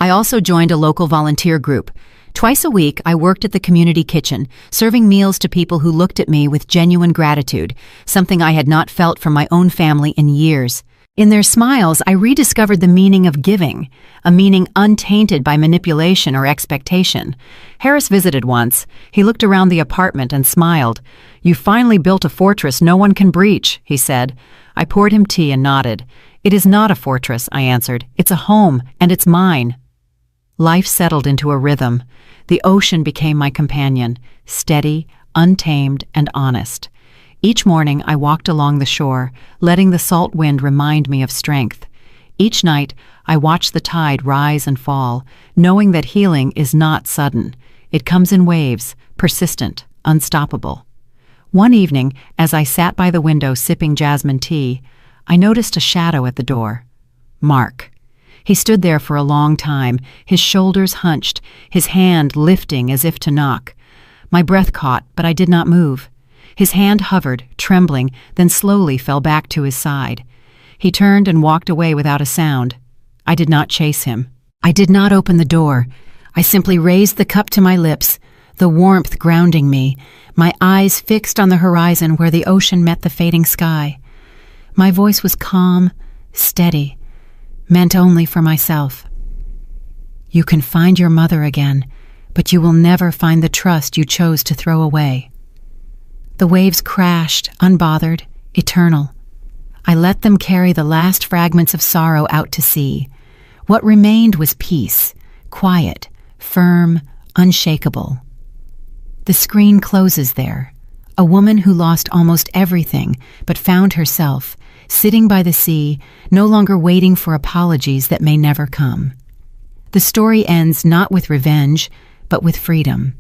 I also joined a local volunteer group. Twice a week, I worked at the community kitchen, serving meals to people who looked at me with genuine gratitude, something I had not felt from my own family in years. In their smiles, I rediscovered the meaning of giving, a meaning untainted by manipulation or expectation. Harris visited once. He looked around the apartment and smiled. "You finally built a fortress no one can breach," he said. I poured him tea and nodded. "It is not a fortress," I answered. "It's a home, and it's mine." Life settled into a rhythm. The ocean became my companion, steady, untamed, and honest. Each morning I walked along the shore, letting the salt wind remind me of strength. Each night I watched the tide rise and fall, knowing that healing is not sudden. It comes in waves, persistent, unstoppable. One evening, as I sat by the window sipping jasmine tea, I noticed a shadow at the door. Mark. He stood there for a long time, his shoulders hunched, his hand lifting as if to knock. My breath caught, but I did not move. His hand hovered, trembling, then slowly fell back to his side. He turned and walked away without a sound. I did not chase him. I did not open the door. I simply raised the cup to my lips, the warmth grounding me, my eyes fixed on the horizon where the ocean met the fading sky. My voice was calm, steady, meant only for myself. "You can find your mother again, but you will never find the trust you chose to throw away." The waves crashed, unbothered, eternal. I let them carry the last fragments of sorrow out to sea. What remained was peace, quiet, firm, unshakable. The screen closes there. A woman who lost almost everything, but found herself, sitting by the sea, no longer waiting for apologies that may never come. The story ends not with revenge, but with freedom.